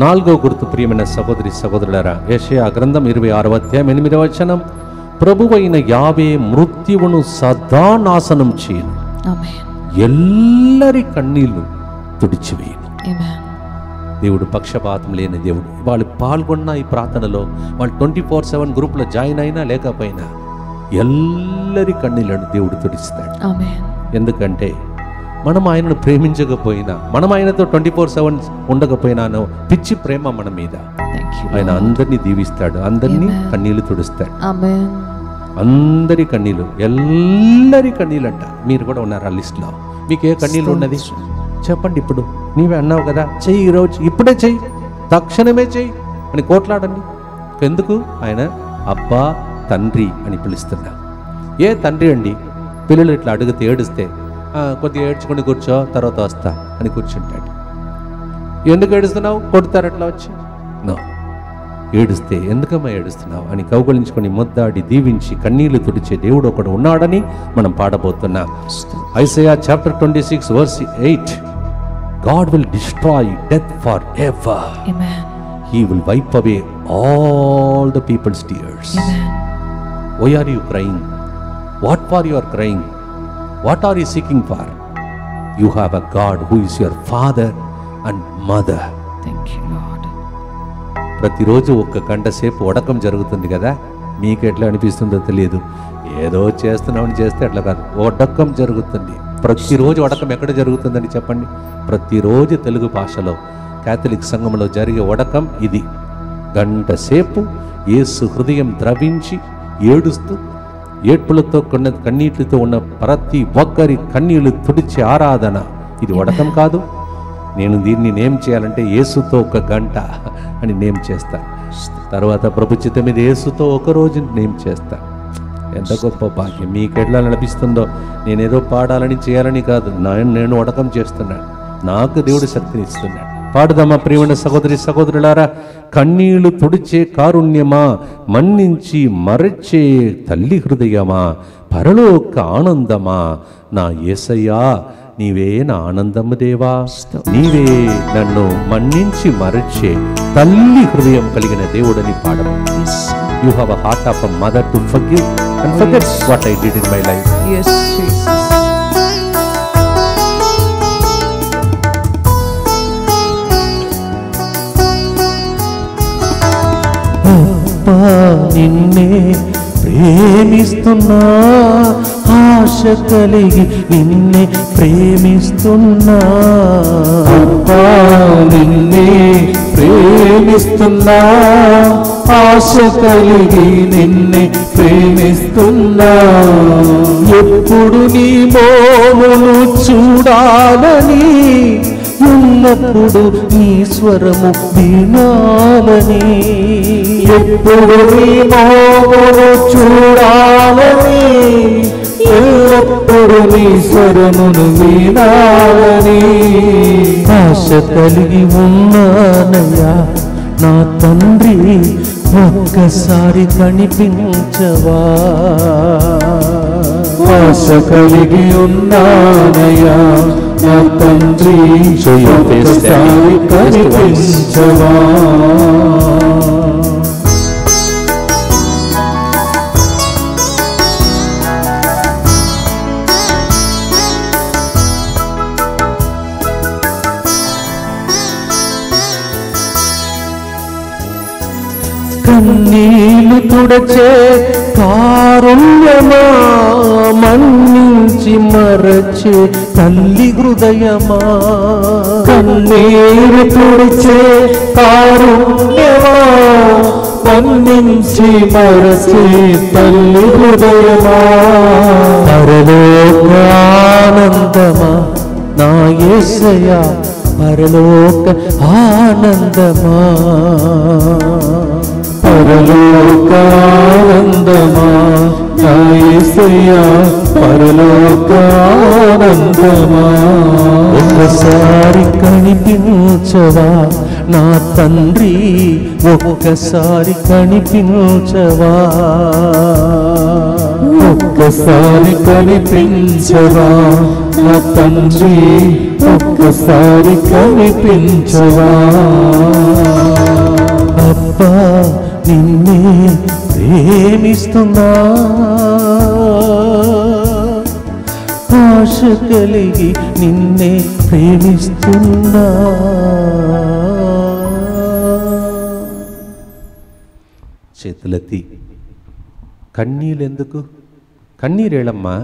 4వ గుర్తు ప్రియమైన సహోదరి సహోదరులారా, యెషయా గ్రంథం 26వ అధ్యాయం 8వ వచనం, ప్రభువైన యావే మృత్యువును సదా నాశనం చేయను, ఆమేన్. ఎల్లరి కన్నీళ్లు తుడిచివేయను. ఆమేన్. దేవుడు పక్షపాతం లేని దేవుడు. వాళ్ళు పాల్గొన్న ఈ ప్రార్థనలో, వాళ్ళు 24/7 గ్రూప్లో జాయిన్ అయినా లేకపోయినా ఎల్లరి కన్నీళ్లను దేవుడు తుడిస్తాడు. ఆమేన్. ఎందుకంటే మనం ఆయనను ప్రేమించకపోయినా, మనం ఆయనతో 24/7 ఉండకపోయినానో పిచ్చి ప్రేమ మన మీద, Thank you, ఆయన Lord. అందరినీ దీవిస్తాడు, అందరినీ Amen. కన్నీళ్లు తుడుస్తాడు. ఆమేన్. అందరి కన్నీళ్ళు, ఎల్లరి కన్నీళ్ళు అంట. మీరు కూడా ఉన్నారు ఆ లిస్ట్లో. మీకు ఏ కన్నీళ్ళు ఉన్నది చెప్పండి. ఇప్పుడు నీవే అన్నావు కదా, చెయ్యి ఈరోజు, ఇప్పుడే చెయ్యి, తక్షణమే చెయ్యి అని కోట్లాడండి. ఎందుకు? ఆయన అబ్బా తండ్రి అని పిలుస్తున్నా. ఏ తండ్రి అండి పిల్లలు ఇట్లా అడిగితే ఏడుస్తే కొద్దిగా ఏడ్చుకొని కూర్చో తర్వాత వస్తా అని కూర్చుంటాడు. ఎందుకు ఏడుస్తున్నావు? కొడతారు అట్లా వచ్చి. నో, ఏడుస్తే ఎందుకమ్మా ఏడుస్తున్నావు అని కౌగలించుకొని ముద్దాడి దీవించి కన్నీళ్లు తుడిచే దేవుడు ఒకడు ఉన్నాడని మనం పాడబోతున్నాం. Isaiah chapter 26 verse 8, God will destroy death forever. Amen. He will wipe away all the people's tears. Amen. Why are you crying? What for you are crying? What are you seeking for? You have a God who is your father and mother. Thank you, Lord. ప్రతిరోజు ఒక్క గంట సేపు వడకం జరుగుతుంది కదా, మీకు ఎట్లా అనిపిస్తుందో తెలియదు. ఏదో చేస్తున్నామని చేస్తే అట్లా కాదు, వడకం జరుగుతుంది. ప్రతిరోజు వడకం ఎక్కడ జరుగుతుందని చెప్పండి? ప్రతిరోజు తెలుగు భాషలో కేథలిక్ సంఘంలో జరిగే వడకం ఇది. గంట సేపు యేసు హృదయం ద్రవించి ఏడుస్తూ ఏడ్పులతో కన్నీటితో ఉన్న ప్రతి ఒక్కరి కన్నీళ్లు తుడిచే ఆరాధన. ఇది వడకం కాదు. నేను దీన్ని నేమ్ చేయాలంటే యేసుతో ఒక గంట అని నేమ్ చేస్తా. తర్వాత ప్రభు చిత్తం మీద యేసుతో ఒక రోజు నేమ్ చేస్తా. ఎంత గొప్ప భాగ్యం! మీకు ఎట్లా నడిపిస్తుందో, నేనేదో పాడాలని చేయాలని కాదు, నేను వడకం చేస్తున్నాను. నాకు దేవుడు శక్తిని ఇస్తున్నాడు. పాడుదామా ప్రియమైన సహోదరి సహోదరులారా? కన్నీళ్లు తుడిచే కారుణ్యమా, మన్నించి మరచే తల్లి హృదయమా, పరలోక ఆనందమా, నా యేసయ్యా నీవే నా ఆనందము దేవా, నీవే నన్ను మన్నించి మరచే తల్లి హృదయం కలిగిన దేవుడని పాడము. You have a heart of a mother to forgive and forget what I did in my life. Yes, Jesus. అబ్బా నిన్నే ప్రేమిస్తున్నా, ఆశ కలిగి నిన్నే ప్రేమిస్తున్నా. అబ్బా నిన్నే ప్రేమిస్తున్నా, ఆశ కలిగి నిన్నే ప్రేమిస్తున్నా. ఎప్పుడు నీ మోమును చూడాలని, ఎల్లప్పుడు నీ స్వరము వినాలని. ఎప్పుడు నీ మోమును చూడాలని, ఎల్లప్పుడు నీ స్వరమును వినాలని. ఆశ కలిగి ఉన్నానయ్యా నా తండ్రి, ఒక్కసారి కనిపించవా. ఆశ కలిగి ఉన్నానయ్యా నా తండ్రి, ఒక్కసారి కనిపించవా. కన్నీళ్లు తుడచే కారుణ్యమా, మన్నించి మరచే తల్లి హృదయమా. కన్నీరు తుడిచే కారుణ్యమా, మన్నించి మరచే తల్లి హృదయమా. పరలోక ఆనందమా నా యేసయ్యా, పరలోక ఆనందమా. పరలోక ఆనందమా నా యేసయ్యా, పరలోక ఆనందమా. ఒక్కసారి కనిపించవా నా తండ్రి, ఒక్కసారి కనిపించవా. ఒక్కసారి కనిపించవా నా తండ్రి, ఒక్కసారి కనిపించవా. అబ్బా నిన్నే ప్రేమిస్తున్నా, ఆశ కలిగి నిన్నే ప్రేమిస్తున్నా. చేతులెత్తి కన్నీళ్ళెందుకు? కన్నీరేళమ్మా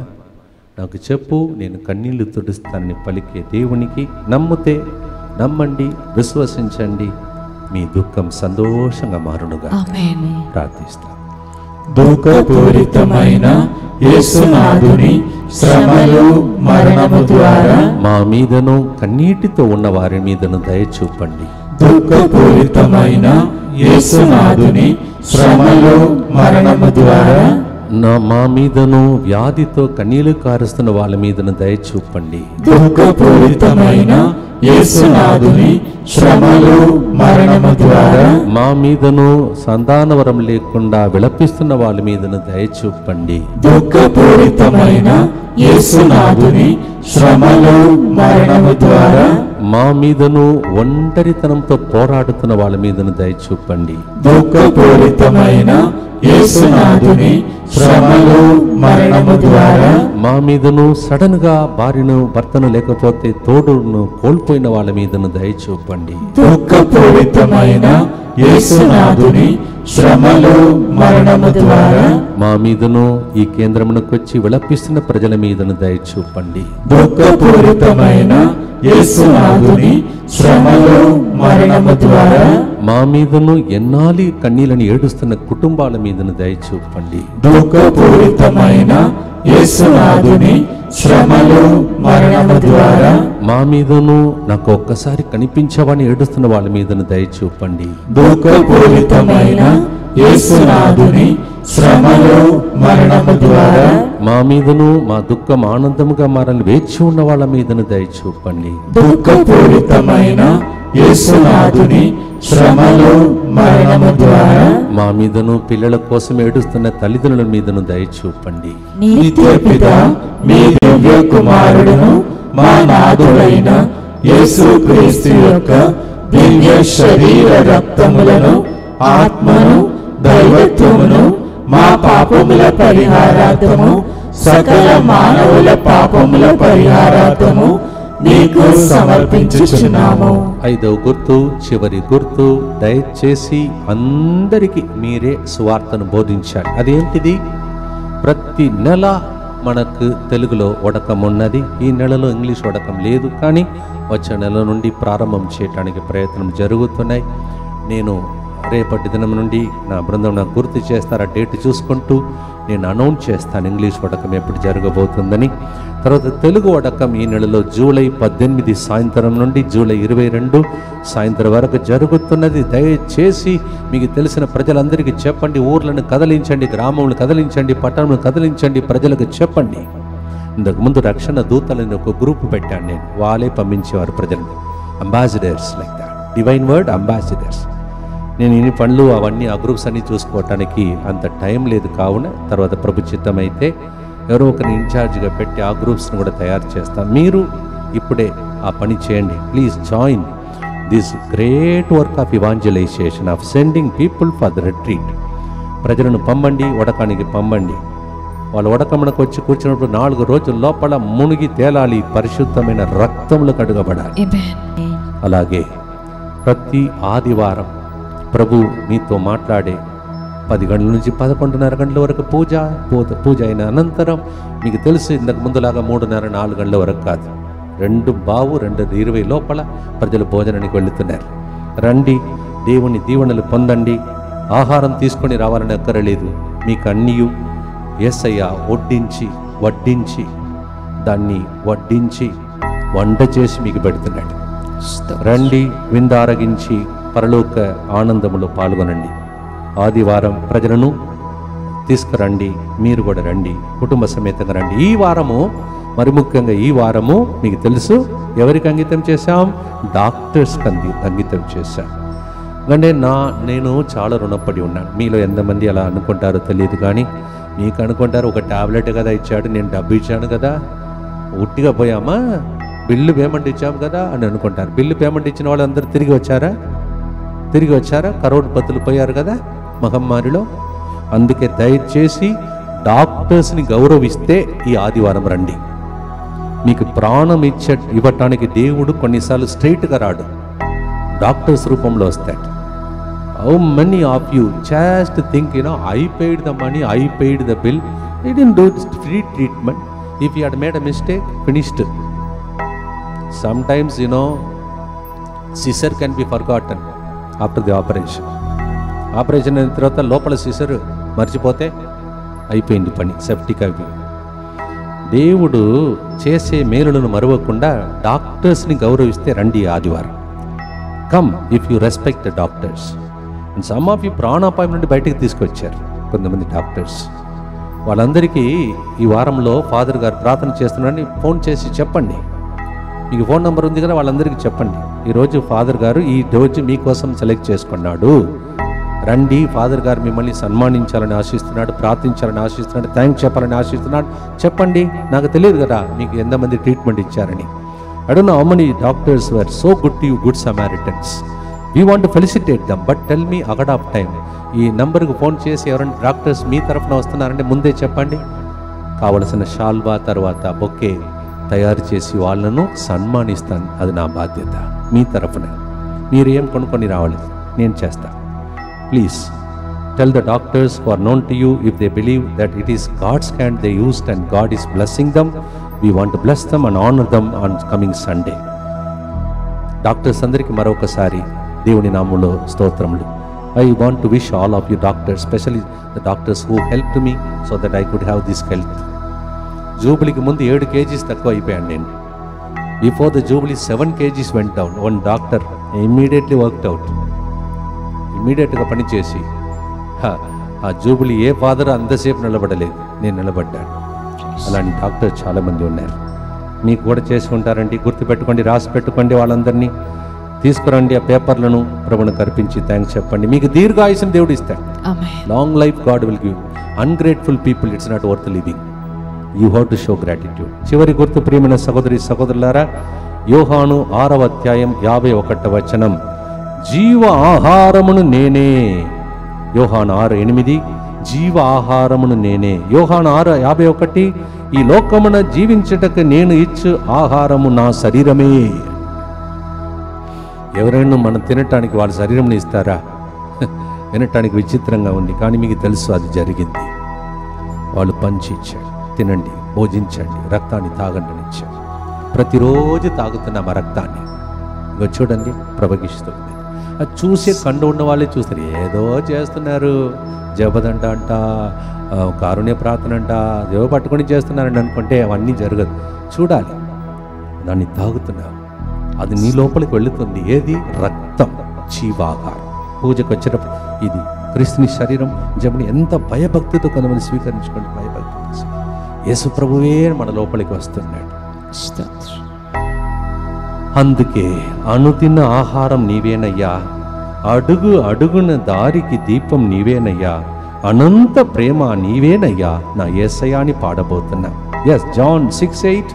నాకు చెప్పు, నేను కన్నీళ్లు తుడుస్తానని పలికే దేవునికి నమ్మితే నమ్మండి, విశ్వసించండి, మీ దుఃఖం సంతోషంగా మారునుగా. Amen. ప్రార్థిస్తాం. దుఃఖపూరితమైన యేసునాథుని శ్రమలు మరణము ద్వారా మా మీదను కన్నీటితో ఉన్న వారి మీదను దయ చూపండి. దుఃఖపూరితమైన యేసునాథుని శ్రమలు మరణము ద్వారా మా మీదను వ్యాధితో కన్నీళ్లు కారుస్తున్న వాళ్ళ మీదను దయ చూపండి. దుఃఖపూరితమైన యేసునాథుని శ్రమలు మరణము ద్వారా మా మీదను సంతానవరం లేకుండా విలపిస్తున్న వాళ్ళ మీదను దయ చూపండి. దుఃఖపూరితమైన యేసునాథుని శ్రమలు మరణము ద్వారా మా మీదను ఒంటరితనంతో పోరాడుతున్న వాళ్ళ మీదను దయ చూపండి. దుఃఖపూరితమైన యేసునాథుని శ్రమలు మరణము ద్వారా మా మీదను సడన్ గా భార్యను భర్తను లేకపోతే తోడును కోల్పోయిన వాళ్ళ మీదను దయ చూపండి. దుఃఖపూరితమైన యేసునాథుని శ్రమలు మరణము ద్వారా మా మీదను ఈ కేంద్రమునకు వచ్చి విలపిస్తున్న ప్రజల మీదను దయ చూపండి. దుఃఖపూరితమైన యేసునాథుని శ్రమలు మరణము ద్వారా మా మీదను ఎన్నాలి కన్నీళ్ళని ఏడుస్తున్న కుటుంబాల మీదను దయ చూపండి. దుఃఖపూరితమైన యేసునాథుని శ్రమలు మరణము ద్వారా మా మీదను నాకు ఒక్కసారి కనిపించవని ఏడుస్తున్న వాళ్ళ మీదను దయ చూపండి. దుఃఖపూరితమైన యేసునాథుని శ్రమలు మరణము ద్వారా మా మీదను మా దుఃఖం ఆనందముగా మారని వేచి ఉన్న వాళ్ళ మీదను దయ చూపండి. దుఃఖపూరితమైన యేసునాథుని శ్రమలు మరణము ద్వారా మా మీదను పిల్లల కోసం ఏడుస్తున్న తల్లిదండ్రుల మీదను దయ చూపండి. నిత్య పిత మీ దివ్య కుమారుడును మా నాథుడైన యేసుక్రీస్తు యొక్క దివ్య శరీర రక్తములను ఆత్మను దైవత్వమును మా పాపముల పరిహారార్థము సకల మానవుల పాపముల పరిహారార్థము మీకు సమర్పించుచున్నాము. ఐదవ గుర్తు, చివరి గుర్తు, దయచేసి అందరికీ మీరే సువార్తను బోధించాలి. అదేంటిది? ప్రతి నెల మనకు తెలుగులో వడకం ఉన్నది. ఈ నెలలో ఇంగ్లీష్ వడకం లేదు, కానీ వచ్చే నెల నుండి ప్రారంభం చేయడానికి ప్రయత్నం జరుగుతున్నాయి. నేను రేపటి దినం నుండి నా బృందం నాకు గుర్తు చేస్తారా డేట్ చూసుకుంటూ నేను అనౌన్స్ చేస్తాను ఇంగ్లీష్ వడకం ఎప్పుడు జరగబోతుందని. తర్వాత తెలుగు వడకం ఈ నెలలో జూలై 18 సాయంత్రం నుండి జూలై 22 సాయంత్రం వరకు జరుగుతున్నది. దయచేసి మీకు తెలిసిన ప్రజలందరికీ చెప్పండి. ఊర్లను కదిలించండి, గ్రామములను కదిలించండి, పట్టణములను కదిలించండి, ప్రజలకు చెప్పండి. ఇంతకుముందు రక్షణ దూతలని ఒక గ్రూప్ పెట్టాను నేను. వాళ్ళే పంపించేవారు ప్రజలను. Ambassadors like that, divine word ambassadors. నేను ఇన్ని పనులు అవన్నీ ఆ గ్రూప్స్ అన్నీ చూసుకోవటానికి అంత టైం లేదు. కావున తర్వాత ప్రభు చిత్తం అయితే ఎవరో ఒకరిని ఇన్ఛార్జ్గా పెట్టి ఆ గ్రూప్స్ని కూడా తయారు చేస్తాం. మీరు ఇప్పుడే ఆ పని చేయండి. Please join this great work of evangelisation of sending people for the retreat. ప్రజలను పంపండి, వడకానికి పంపండి. వాళ్ళు వడకమ్మకు వచ్చి కూర్చున్నప్పుడు 4 రోజుల లోపల మునిగి తేలాలి, పరిశుద్ధమైన రక్తంలో కడుగబడాలి. అలాగే ప్రతి ఆదివారం ప్రభు మీతో మాట్లాడే 10 గంటల నుంచి 11:30 గంటల వరకు పూజ అయిన అనంతరం మీకు తెలుసు ఇంతకు ముందులాగా 3:30-4 గంటల వరకు కాదు, 2:20 లోపల ప్రజలు భోజనానికి వెళుతున్నారు. రండి, దేవుని దీవెనలు పొందండి. ఆహారం తీసుకొని రావాలని అక్కరలేదు. మీకు అన్నీయు యేసయ్య వడ్డించి దాన్ని వంట చేసి మీకు పెడుతున్నాడు. రండి, విందారగించి పరలోక ఆనందములో పాల్గొనండి. ఆదివారం ప్రజలను తీసుకురండి, మీరు కూడా రండి, కుటుంబ సమేతంగా రండి. ఈ వారము మరి ముఖ్యంగా ఈ వారము మీకు తెలుసు ఎవరికి అంకితం చేశాం? డాక్టర్స్కి అంకితం చేశాం. అంటే నేను చాలా రుణపడి ఉన్నాను. మీలో ఎంతమంది అలా అనుకుంటారో తెలియదు, కానీ మీకు అనుకుంటారు ఒక టాబ్లెట్ కదా ఇచ్చాడు, నేను డబ్బు ఇచ్చాను కదా, ఉట్టిగా పోయామా, బిల్లు పేమెంట్ ఇచ్చాము కదా అని అనుకుంటారు. బిల్లు పేమెంట్ ఇచ్చిన వాళ్ళు అందరూ తిరిగి వచ్చారా? కరోడ్పతులు పోయారు కదా మహమ్మారిలో. అందుకే దయచేసి డాక్టర్స్ని గౌరవిస్తే ఈ ఆదివారం రండి. మీకు ప్రాణం ఇవ్వటానికి దేవుడు కొన్నిసార్లు స్ట్రైట్గా రాడు, డాక్టర్స్ రూపంలో వస్తాడు. How many of you just think I paid the money, I paid the bill. He didn't do free treatment. If you had made a mistake, finished. Sometimes scissor can be forgotten after the operation అయిన తర్వాత లోపల scissor మర్చిపోతే అయిపోయింది పని, septic అయిపోయింది. దేవుడు చేసే మేలులను మరవకుండా డాక్టర్స్ని గౌరవిస్తే రండి ఆదివారం. Come if you respect the doctors. And some of you ప్రాణాపాయం నుండి బయటకు తీసుకొచ్చారు కొంతమంది డాక్టర్స్. వాళ్ళందరికీ ఈ వారంలో ఫాదర్ గారు ప్రార్థన చేస్తున్నారని ఫోన్ చేసి చెప్పండి. మీకు ఫోన్ నెంబర్ ఉంది కదా, వాళ్ళందరికీ చెప్పండి. ఈరోజు ఫాదర్ గారు ఈ రోజు మీకోసం సెలెక్ట్ చేసుకున్నాడు, రండి. ఫాదర్ గారు మిమ్మల్ని సన్మానించాలని ఆశిస్తున్నాడు, ప్రార్థించాలని ఆశిస్తున్నాడు, థ్యాంక్స్ చెప్పాలని ఆశిస్తున్నాడు. చెప్పండి, నాకు తెలియదు కదా మీకు ఎంతమంది ట్రీట్మెంట్ ఇచ్చారని. I don't know how many doctors were so good to you, good Samaritans. We want to felicitate them, but tell me ahead of time. ఈ నంబర్కు ఫోన్ చేసి ఎవరైనా డాక్టర్స్ మీ తరఫున వస్తున్నారంటే ముందే చెప్పండి. కావలసిన షాల్వా తర్వాత బొకే తయారు చేసి వాళ్ళను సన్మానిస్తాను. అది నా బాధ్యత. మీ తరఫున మీరు ఏం కొనుక్కొని రావాలి, నేను చేస్తాను. Please tell the doctors who are known to you, if they believe that it is God's hand they used and God is blessing them, we want to bless them and honor them on coming Sunday. Doctors అందరికీ మరొకసారి దేవుని నామములో స్తోత్రములు. I want to wish all of you doctors, especially the doctors who helped me so that I could have this health. జూబిలీకి ముందు 7 kgs తక్కువ అయిపోయాను నేను. Before the Jubilee 7 kgs went down. One doctor immediately worked out. ఇమ్మీడియట్గా పనిచేసి ఆ jubilee ఏ father అంతసేపు నిలబడలేదు, నేను నిలబడ్డాను. అలాంటి డాక్టర్స్ చాలామంది ఉన్నారు. మీకు కూడా చేసి ఉంటారండి, గుర్తుపెట్టుకోండి, రాసి పెట్టుకోండి. వాళ్ళందరినీ తీసుకురండి, ఆ పేపర్లను ప్రభువును కర్పించి థ్యాంక్స్ చెప్పండి. మీకు దీర్ఘాయుసుని దేవుడు ఇస్తాడు. Long life God will give. Ungrateful people it's not worth living. You have to show gratitude. చివరి గుర్తు ప్రియమైన సహోదరి సహోదరులారా, యోహాను 6వ అధ్యాయం 51వ వచనం, జీవ ఆహారమును నేనే. యోహాను 6:8, జీవ ఆహారమును నేనే. యోహాను 6:51, ఈ లోకమున జీవించుటకు నేను ఇచ్చు ఆహారము నా శరీరమే. ఎవరైనా మనం తినటానికి వాళ్ళ శరీరంని ఇస్తారా? వినటానికి విచిత్రంగా ఉంది, కానీ మీకు తెలుసు అది జరిగింది. వాళ్ళు పంచి ఇచ్చారు, తినండి, భోజించండి, రక్తాన్ని తాగండి ఇచ్చారు. ప్రతిరోజు తాగుతున్నాం ఆ రక్తాన్ని. ఇక చూడండి, ప్రవహిస్తుంది. అది చూసే కండు ఉన్న వాళ్ళే చూస్తారు, ఏదో చేస్తున్నారు, జపదంట అంట, కారుణ్య ప్రార్థన అంట, దేవ పట్టుకొని చేస్తున్నారండి అనుకుంటే అవన్నీ జరగదు. చూడాలి, దాన్ని తాగుతున్నావు, అది నీ లోపలికి వెళుతుంది. ఏది? రక్తం, జీవాహారం. పూజకు వచ్చినప్పుడు ఇది క్రీస్తుని శరీరం జపని ఎంత భయభక్తితో కొంతమంది స్వీకరించుకోండి. భయభక్తి యేసు ప్రభువే మన లోపలికి వస్తున్నాడు. అందుకే అనుదిన ఆహారం నీవేనయ్యా, అడుగు అడుగున దారికి దీపం నీవేనయ్యా, అనంత ప్రేమ నీవేనయ్యా, నా యేసయ్యా అని పాడబోతున్నా. Yes, John 6:8,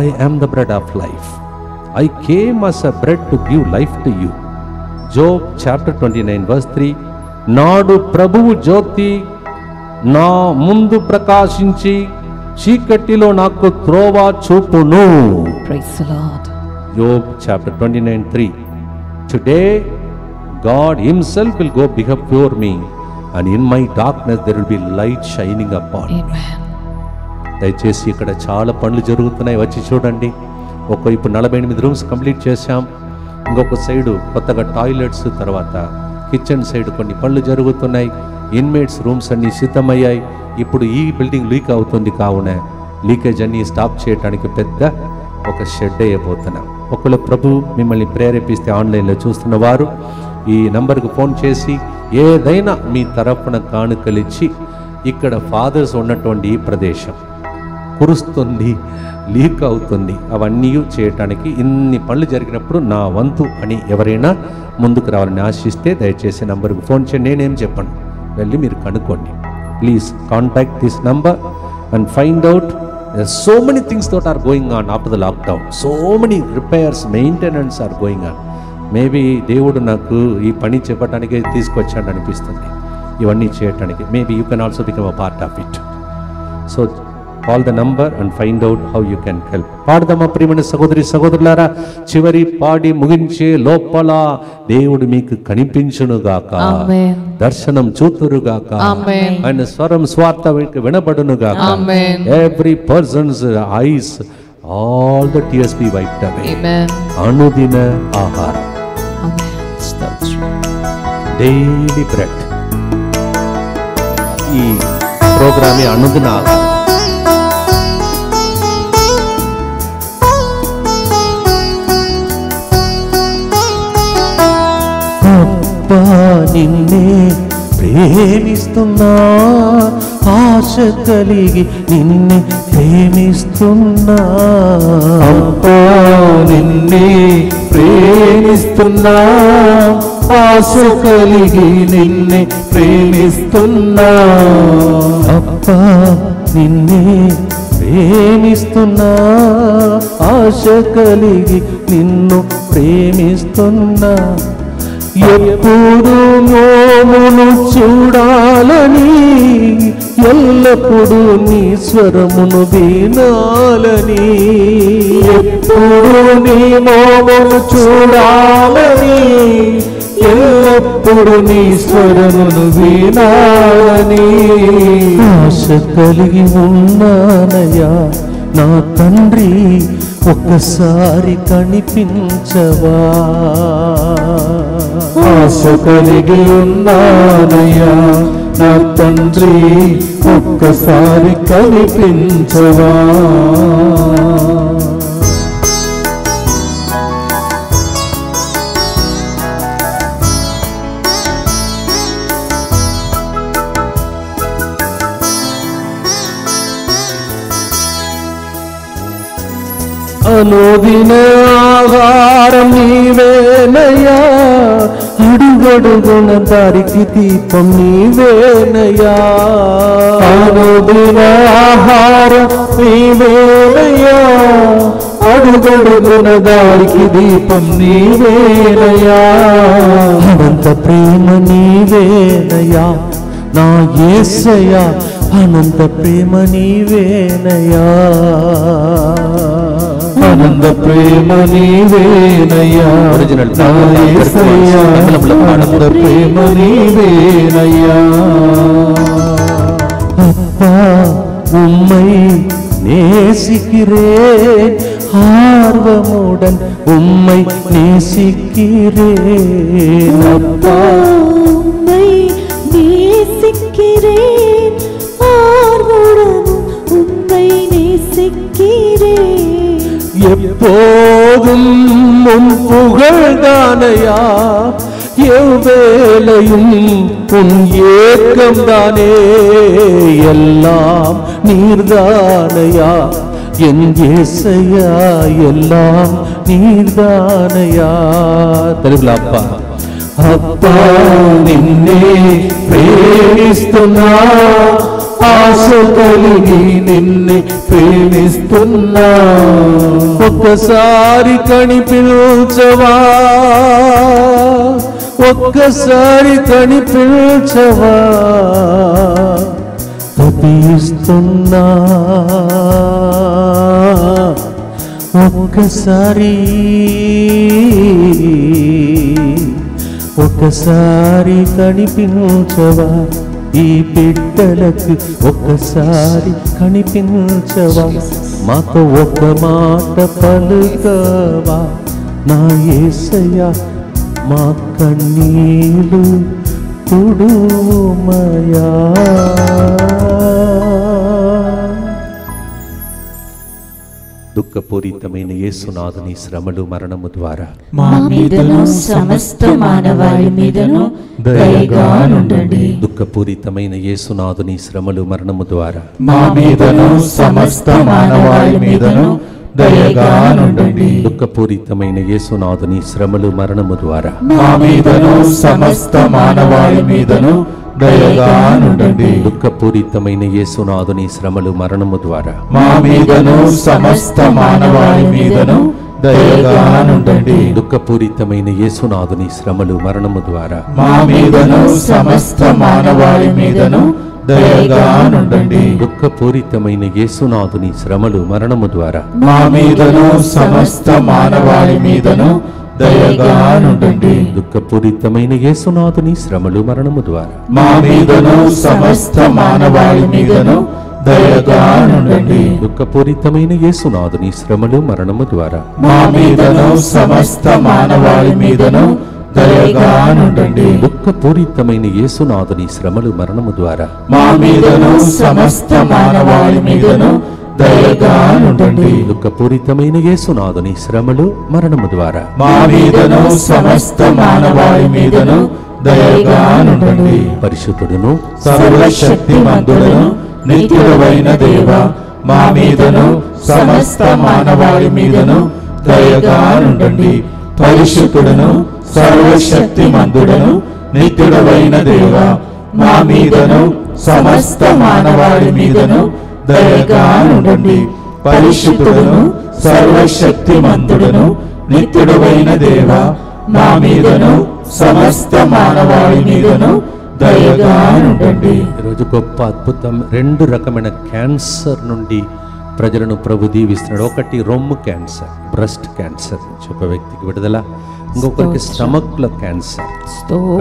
I am the bread of life. I came as a bread to give life to you. Job chapter 29:3, నాడు ప్రభువు జ్యోతి నా ముందు ప్రకాశించి చీకటిలో నాకు త్రోవ చూపును. Praise the Lord. Job chapter 29:3, today God himself will go before me, and in my darkness there will be light shining upon me. Amen. దయచేసి ఇక్కడ చాలా పనులు జరుగుతున్నాయి, వచ్చి చూడండి. ఒకవైపు 48 రూమ్స్ కంప్లీట్ చేశాం, ఇంకొక సైడు కొత్తగా టాయిలెట్స్, తర్వాత కిచెన్ సైడ్ కొన్ని పనులు జరుగుతున్నాయి. ఇన్మేట్స్ రూమ్స్ అన్నీ సిద్ధమయ్యాయి. ఇప్పుడు ఈ బిల్డింగ్ లీక్ అవుతుంది, కావున లీకేజ్ అన్నీ స్టాప్ చేయడానికి పెద్ద ఒక షెడ్ వేయబోతున్నాం. ఒకవేళ ప్రభు మిమ్మల్ని ప్రేరేపిస్తే ఆన్లైన్లో చూస్తున్న వారు ఈ నంబర్కు ఫోన్ చేసి ఏదైనా మీ తరపున కానుకలిచ్చి, ఇక్కడ ఫాదర్స్ ఉన్నటువంటి ఈ ప్రదేశం కురుస్తుంది, లీక్ అవుతుంది, అవన్నీ చేయటానికి ఇన్ని పనులు జరిగినప్పుడు నా వంతు అని ఎవరైనా ముందుకు రావాలని ఆశిస్తే దయచేసి నంబర్కు ఫోన్ చేయండి. నేనేం చెప్పను, వెళ్ళి మీరు కనుక్కోండి. Please contact this number and find out. There are so many things that are going on after the lockdown. So many repairs, maintenance are going on. Maybe దేవుడు నాకు ఈ పని చెప్పడానికి తీసుకొచ్చాడు అనిపిస్తుంది, ఇవన్నీ చేయటానికి. Maybe you can also become a part of it. So call the number and find out how you can help. పాడదామా ప్రియమైన సహోదరి సహోదరులారా? చివరి పాడి ముగించే లోపల దేవుడు మీకు కనిపించునుగాక, దర్శనం చూతురుగాక, ఆయన స్వరం స్వార్థ వినబడునుగాక. Every person's eyes, all the tears be wiped away. అనుదిన ఆహారం, daily bread. ఈ ప్రోగ్రామే అనుదినాగా అబ్బా నిన్నే ప్రేమిస్తున్నా, ఆశ కలిగి నిన్నే ప్రేమిస్తున్నా. అబ్బా నిన్నే ప్రేమిస్తున్నా, ఆశ కలిగి నిన్నే ప్రేమిస్తున్నా. అబ్బా నిన్నే ప్రేమిస్తున్నా, ఆశ కలిగి నిన్ను ప్రేమిస్తున్నా. ఎప్పుడు మోమును చూడాలని, ఎల్లప్పుడూ నీ స్వరమును వినాలని. ఎప్పుడు నీ మోమును చూడాలని, ఎల్లప్పుడు నీ స్వరమును వినాలని. ఆశ కలిగి ఉన్నానయ్యా నా తండ్రి, ఒక్కసారి కనిపించవా. ఆశ కలిగి ఉన్నానయ్యా నా తండ్రి, ఒక్కసారి కనిపించవా. అనుదిన ఆహారం నీవేనయ్యా, అడుగడుగున దారికి దీపం నీవేనయ్యా. అనుదిన ఆహారం నీవేనయ్యా, అడుగడుగున దారికి దీపం నీవేనయ్యా. అనంత ప్రేమ నీవేనయ్యా నా యేసయ్యా, అనంత ప్రేమ నీవేనయ్యా. ఆనంద ప్రేమ నీవేనయ్యా, నా యేసయ్యా, ఆనంద ప్రేమ నీవేనయ్యా. அப்பா உம்மை நேசிக்கிறேன், ஆர்வமுடன் உம்மை நேசிக்கிறேன். அப்பா உம்மை நேசிக்கிறேன், ஆர்வமுடன் உம்மை நேசிக்கிறேன். எப்போதும் உன் புகழ்தானையா, எவ்வேளையும் உன் ஏக்கம்தானே. எல்லாம் நீர்தானையா என் యేసయ్యా, எல்லாம் நீர்தானையா. తెలుగులో అప్పా అబ్బా నిన్నే ప్రేమిస్తున్నా, ఆశ కలిగి నిన్నే ప్రేమిస్తున్నా. ఒక్కసారి కనిపించవా, ఒక్కసారి కనిపించవా. తపిస్తున్నా ఒక్కసారి కనిపించవా. ఈ బిడ్డలకు ఒక్కసారి కనిపించవా. మాతో ఒక మాట పలుకవా నా యేసయ్యా, మా కన్నీలు తుడుమయా. దుఃఖపూరితమైన యేసునాథుని శ్రమలు మరణము ద్వారా మా మీదను సమస్త మానవాళి మీదను దయగా నుండండి. దుఃఖపూరితమైన యేసునాథుని శ్రమలు మరణము ద్వారా మా మీదను సమస్త మానవాళి మీదను దయగా నుండండి. దుఃఖపూరితమైన యేసునాథుని శ్రమలు మరణము ద్వారా మా మీదను సమస్త మానవాళి మీదను దయగా నుండండి. దుఃఖపూరితమైన యేసునాథుని శ్రమలు మరణము ద్వారా మా మీదను సమస్త మానవాళి మీదను దయగా నుండండి. దుఃఖపూరితమైన యేసునాథుని శ్రమలు మరణము ద్వారా మా మీదను సమస్త మానవాళి మీదను దయగా నుండండి. దుఃఖపూరితమైన యేసునాథుని శ్రమలు మరణము ద్వారా మా మీదను సమస్త మానవాళి మీదను దయగా నుండండి. దుఃఖపూరితమైన యేసునాథుని శ్రమలు మరణము ద్వారా మా మీదను సమస్త మానవాళి మీదను దయగా నుండండి. దుఃఖపూరితమైన యేసునాథుని శ్రమలు మరణము ద్వారా మా మీదను సమస్త మానవాళి మీదను దయగా నుండండి. దుఃఖపూరితమైన యేసునాథుని శ్రమలు మరణము ద్వారా మా మీదను సమస్త మానవాళి మీదను దయగా నుండండి. దుఃఖపూరితమైన యేసునాథుని శ్రమలు మరణము ద్వారా మా మీదను సమస్త మానవాళి మీదను దయగా నుండండి. పరిశుద్ధుడును సర్వశక్తిమంతుడును నిత్యుడవైన దేవ, మా మీదను సమస్త మానవాళి మీదను దయగా నుండండి. పరిశుద్ధుడును సర్వశక్తిమంతుడును నిత్యుడవైన దేవ, మా మీదను సమస్త మానవాళి మీదను దయగా నుండండి. పరిశుద్ధుడును సర్వశక్తిమంతుడును నిత్యుడవైన దేవ, మా మీదను సమస్త మానవాళి మీదను దయగా నుండండి. ఈరోజు గొప్ప అద్భుతం. 2 రకమైన క్యాన్సర్ నుండి ప్రజలను ప్రభు దీవిస్తున్నాడు. ఒకటి రొమ్ము క్యాన్సర్, బ్రెస్ట్ క్యాన్సర్ నుంచి ఒక వ్యక్తికి విడుదల, ఇంకొకరికి స్టమక్లో క్యాన్సర్,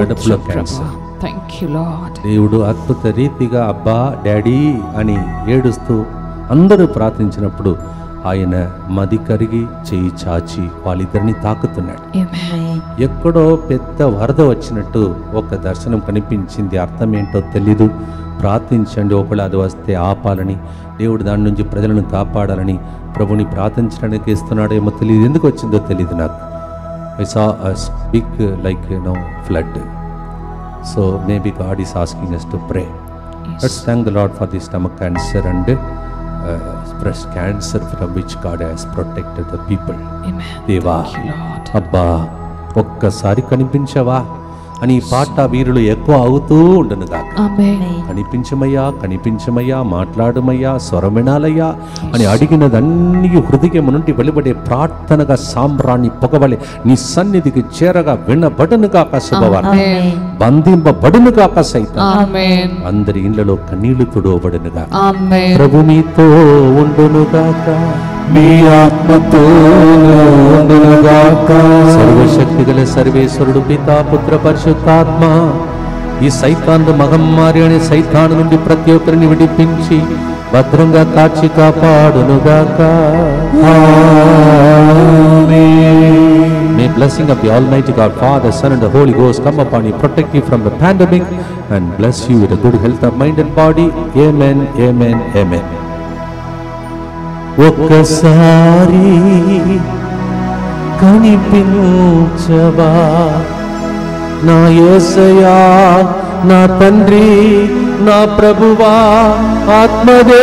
కడుపులో క్యాన్సర్. Thank you, Lord. దేవుడు అద్భుత రీతిగా అబ్బా డాడీ అని ఏడుస్తూ అందరూ ప్రార్థించినప్పుడు ఆయన మది కరిగి చేయి చాచి వాళ్ళిద్దరిని తాకుతున్నాడు. Amen. ఎక్కడో పెద్ద వరద వచ్చినట్టు ఒక దర్శనం కనిపించింది. అర్థం ఏంటో తెలీదు. ప్రార్థించండి, ఒకవేళ అది వస్తే ఆపాలని, దేవుడు దాని నుంచి ప్రజలను కాపాడాలని ప్రభుని ప్రార్థించడానికి ఇస్తున్నాడేమో తెలియదు. ఎందుకు వచ్చిందో తెలియదు నాకు. I saw a big like flood. So maybe God is asking us to pray. Let's thank the Lord for the stomach cancer and breast cancer from which God has protected the people. Amen. దేవా Thank you, Lord. అబ్బా ఒక్కసారి కనిపించవా అని పాట వీరులు ఎక్కువ అవుతూ ఉండను కాక. Amen. కనిపించమయ్యా, కనిపించమయ్యా, మాట్లాడమయ్యా, స్వరం వినాలయ్యా అని అడిగినదన్నీ హృదయం నుండి వెలువడే ప్రార్థనగా సాంబ్రాణి పొగవలే నీ సన్నిధికి చేరగా వినబడును కాక శుభవార్త, Amen. బంధింపబడును కాక సైతం, Amen. అందరి ఇళ్లలో కన్నీళ్లు తుడవబడును గాక. Amen. ప్రభు మీతో ఉండును గాక, మీ ఆత్మతో ఉండునుగాక. సర్వశక్తి గల సర్వేశ్వరుడు పితా పుత్ర పరిశుద్ధాత్మ ఈ సైతాను మహమ్మారి అనే సైతాను నుండి ప్రతి ఒక్కరిని విడిపించి భద్రంగా కాచి కాపాడునుగాక. May blessing of the Almighty God, Father, Son and the Holy Ghost come upon you, protect you from the pandemic and bless you with a good health of mind and body. Amen, amen, amen. ఒక్కసారి కనిపించవా నా యేసయ్యా, నా తండ్రి, నా ప్రభువా, ఆత్మదేవా,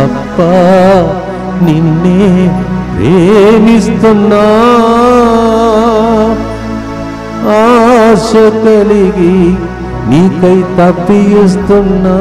అప్ప నిన్నే ప్రేమిస్తున్నా, ఆశ కలిగి నీకై తప్పిస్తున్నా.